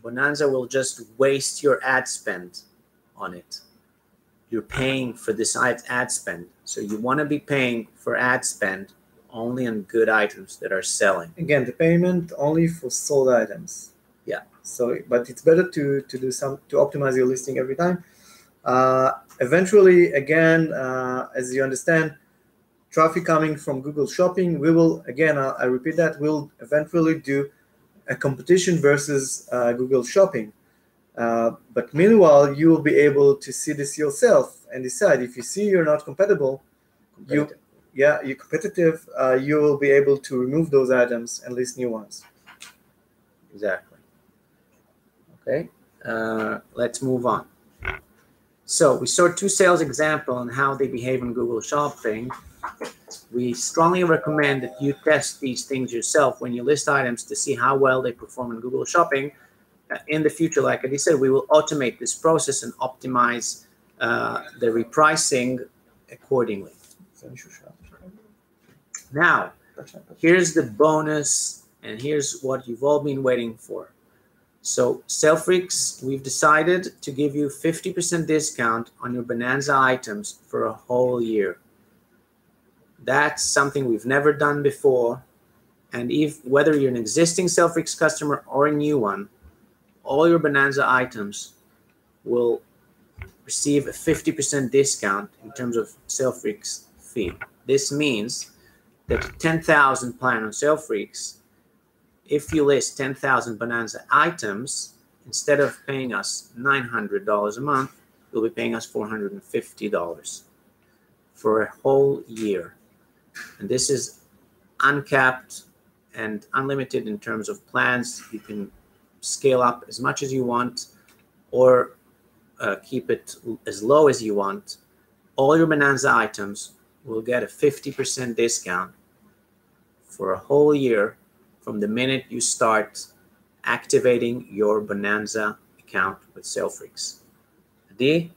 Bonanza will just waste your ad spend on it. You're paying for this ad spend, so you want to be paying for ad spend only on good items that are selling. Again, the payment only for sold items. Yeah. So, but it's better to optimize your listing every time. Eventually, again, as you understand, traffic coming from Google Shopping, we will, again, I repeat that, we'll eventually do a competition versus Google Shopping. But meanwhile, you will be able to see this yourself and decide. If you see you're not compatible, you're competitive, you will be able to remove those items and list new ones. Exactly. Okay, let's move on. So we saw two sales examples on how they behave in Google Shopping. We strongly recommend that you test these things yourself when you list items to see how well they perform in Google Shopping. In the future, like I said, we will automate this process and optimize the repricing accordingly. Now, here's the bonus, and here's what you've all been waiting for. So, Salefreaks, we've decided to give you 50% discount on your Bonanza items for a whole year. That's something we've never done before, and whether you're an existing Salefreaks customer or a new one, all your Bonanza items will receive a 50% discount in terms of Salefreaks fee. This means that 10,000 plan on Salefreaks, if you list 10,000 Bonanza items, instead of paying us $900 a month, you'll be paying us $450 for a whole year. And this is uncapped and unlimited in terms of plans. You can scale up as much as you want or keep it as low as you want. All your Bonanza items will get a 50% discount for a whole year from the minute you start activating your Bonanza account with Salefreaks. Adi,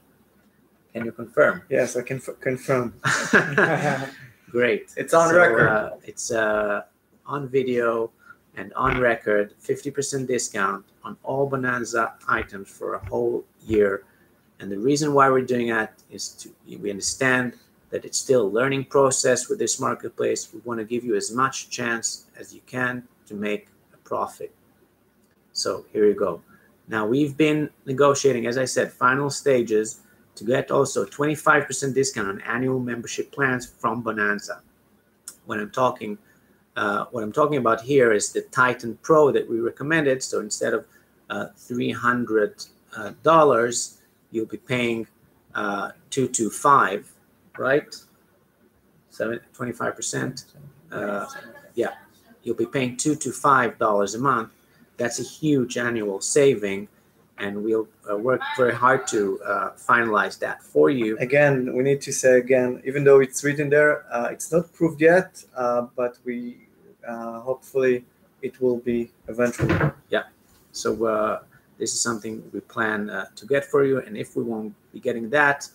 can you confirm? Yes, I can confirm. Great. It's on record. It's on video and on record, 50% discount on all Bonanza items for a whole year. And the reason why we're doing that is we understand that it's still a learning process with this marketplace. We want to give you as much chance as you can to make a profit. So here you go. Now we've been negotiating, as I said, final stages to get also 25% discount on annual membership plans from Bonanza. What I'm talking about here is the Titan Pro that we recommended. So instead of $300, you'll be paying $225, right? 25%. Yeah, you'll be paying $225 a month. That's a huge annual saving, and we'll work very hard to finalize that for you. Again, we need to say again, even though it's written there, it's not proved yet, but we hopefully it will be eventually. Yeah. So this is something we plan to get for you, and if we won't be getting that,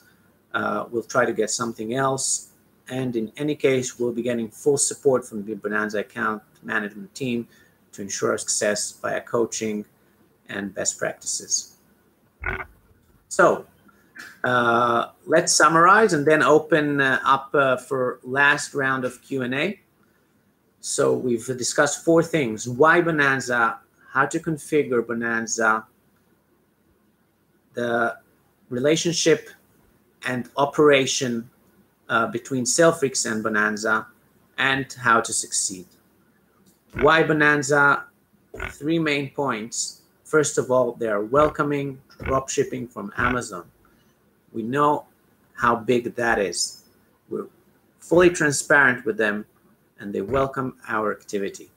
we'll try to get something else. And in any case, we'll be getting full support from the Bonanza account management team to ensure our success via coaching and best practices. So let's summarize and then open up for last round of Q&A. So we've discussed 4 things: why Bonanza, how to configure Bonanza, the relationship and operation between Salefreaks and Bonanza, and how to succeed. Why Bonanza? 3 main points. First of all, they are welcoming dropshipping from Amazon. We know how big that is. We're fully transparent with them, and they welcome our activity.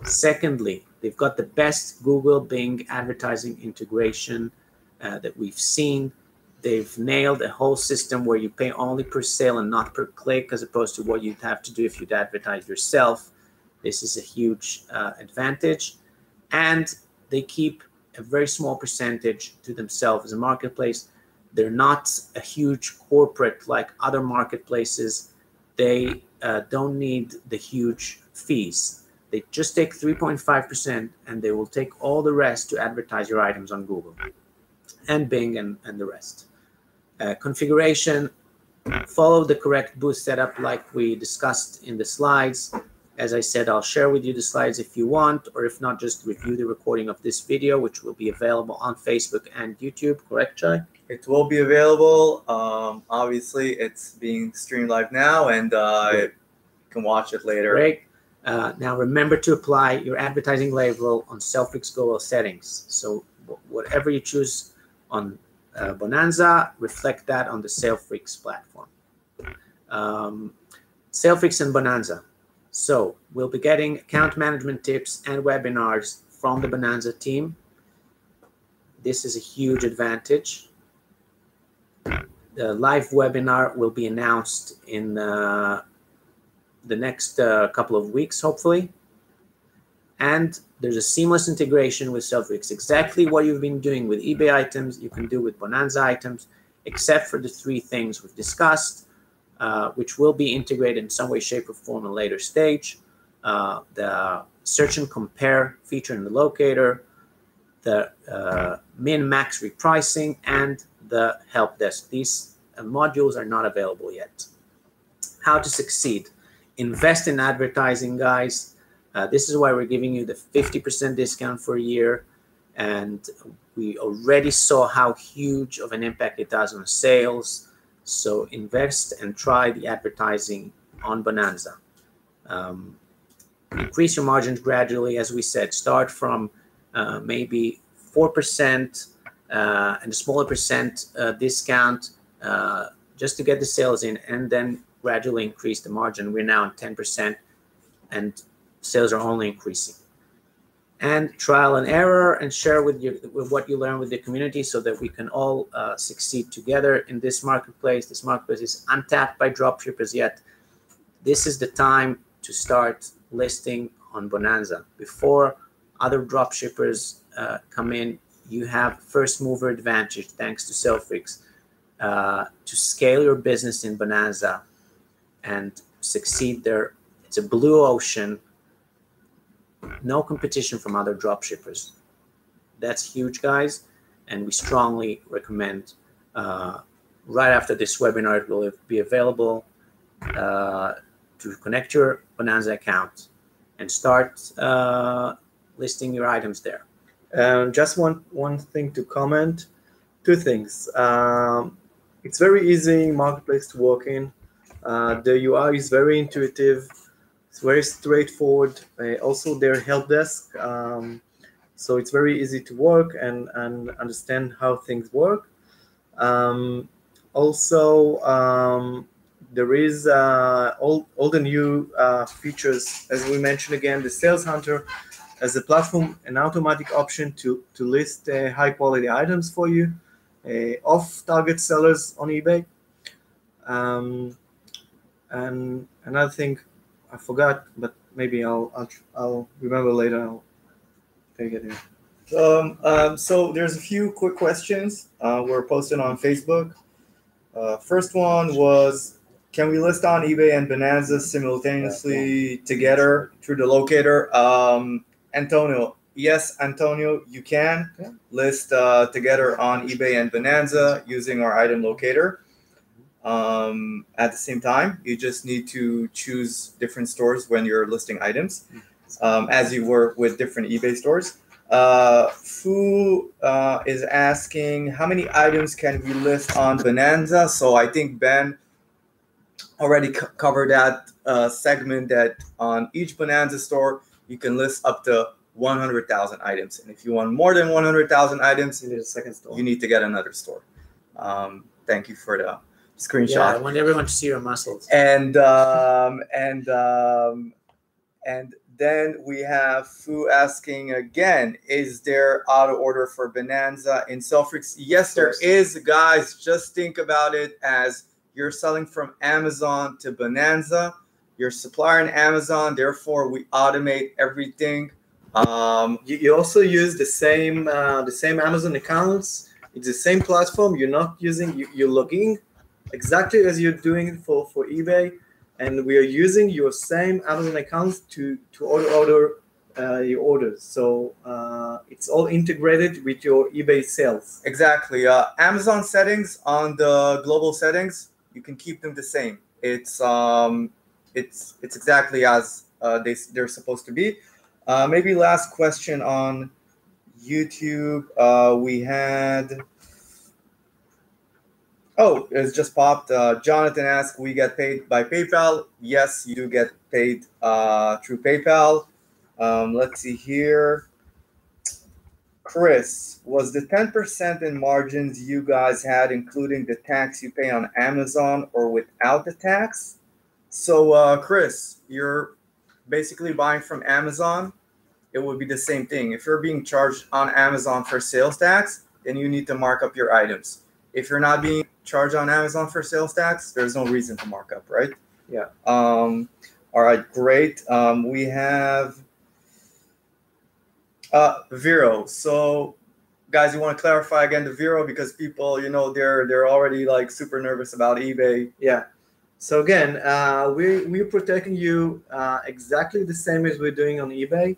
Secondly, they've got the best Google Bing advertising integration that we've seen. They've nailed a whole system where you pay only per sale and not per click, as opposed to what you'd have to do if you'd advertise yourself. This is a huge advantage. And they keep a very small percentage to themselves as a marketplace. They're not a huge corporate like other marketplaces. They don't need the huge fees. They just take 3.5%, and they will take all the rest to advertise your items on Google and Bing and the rest. Configuration, follow the correct booth setup like we discussed in the slides. As I said, I'll share with you the slides if you want, or if not, just review the recording of this video, which will be available on Facebook and YouTube. Correct, Jai? It will be available. Obviously, it's being streamed live now, and you can watch it later. Great. Now, remember to apply your advertising label on Salefreaks Google settings. So whatever you choose on Bonanza, reflect that on the Salefreaks platform. Salefreaks and Bonanza. So we'll be getting account management tips and webinars from the Bonanza team. This is a huge advantage. The live webinar will be announced in the next couple of weeks, hopefully. And there's a seamless integration with Salefreaks. Exactly what you've been doing with eBay items, you can do with Bonanza items, except for the 3 things we've discussed, which will be integrated in some way, shape, or form at a later stage. The search and compare feature in the locator, the min-max repricing, and the help desk. These modules are not available yet. How to succeed. Invest in advertising, guys. This is why we're giving you the 50% discount for a year. And we already saw how huge of an impact it does on sales. So invest and try the advertising on Bonanza. Increase your margins gradually. As we said, start from maybe 4% and a smaller percent discount just to get the sales in, and then gradually increase the margin. We're now at 10%, and sales are only increasing. And trial and error, and share with what you learn with the community, so that we can all succeed together in this marketplace. This marketplace is untapped by dropshippers yet. This is the time to start listing on Bonanza. Before other dropshippers come in, you have first mover advantage thanks to Salefreaks to scale your business in Bonanza and succeed there. It's a blue ocean. No competition from other dropshippers. That's huge, guys, and we strongly recommend right after this webinar, it will be available to connect your Bonanza account and start listing your items there. Just one thing to comment. 2 things. It's very easy marketplace to work in. The UI is very intuitive. It's very straightforward. Also, their help desk, so it's very easy to work and understand how things work. Also, there is all the new features, as we mentioned again, the Sales Hunter as a platform, an automatic option to list high quality items for you, off target sellers on eBay. And another thing I forgot, but maybe I'll remember later. I'll take it here. So there's a few quick questions we're posted on Facebook. First one was, can we list on eBay and Bonanza simultaneously together through the locator? Antonio, yes, Antonio, you can list together on eBay and Bonanza using our item locator. At the same time, you just need to choose different stores when you're listing items, as you were with different eBay stores. Fu is asking, how many items can we list on Bonanza? So I think Ben already covered that segment, that on each Bonanza store, you can list up to 100,000 items. And if you want more than 100,000 items, You need a second store. you need to get another store. Thank you for the screenshot. Yeah, I want everyone to see your muscles. And Then we have Fu asking again, is there auto order for Bonanza in Salefreaks? Yes, there is, guys. Just think about it as you're selling from Amazon to Bonanza. You're supplier in Amazon, therefore we automate everything. You also use the same Amazon accounts. It's the same platform. You're not using, you're logging exactly as you're doing for eBay, and we are using your same Amazon accounts to order your orders. So it's all integrated with your eBay sales. Exactly. Amazon settings on the global settings, you can keep them the same. It's exactly as they're supposed to be. Maybe last question on YouTube. We had. Oh, it's just popped. Jonathan asked, we get paid by PayPal. Yes, you do get paid through PayPal. Let's see here. Chris, was the 10% in margins you guys had including the tax you pay on Amazon or without the tax? So, Chris, you're basically buying from Amazon. It would be the same thing. If you're being charged on Amazon for sales tax, then you need to mark up your items. If you're not being charged on Amazon for sales tax, there's no reason to mark up, right? Yeah. All right, great. We have Vero. So, guys, you want to clarify again the Vero because people, they're already like super nervous about eBay. Yeah. So again, we're protecting you exactly the same as we're doing on eBay.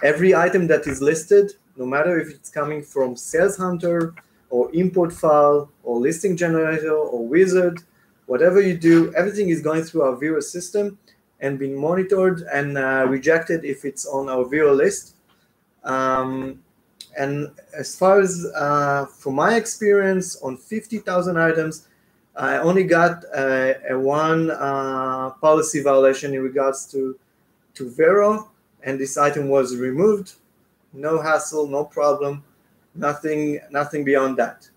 Every item that is listed, no matter if it's coming from Sales Hunter or import file or listing generator or wizard, whatever you do, everything is going through our Vero system and being monitored and rejected if it's on our Vero list. And as far as from my experience on 50,000 items, I only got a one policy violation in regards to Vero, and this item was removed. No hassle, no problem, nothing beyond that.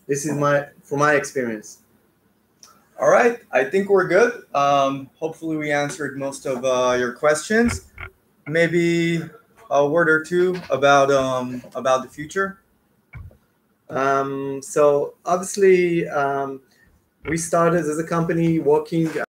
This is from my experience. All right, I think we're good. Hopefully we answered most of your questions. Maybe a word or two about the future. So obviously, we started as a company working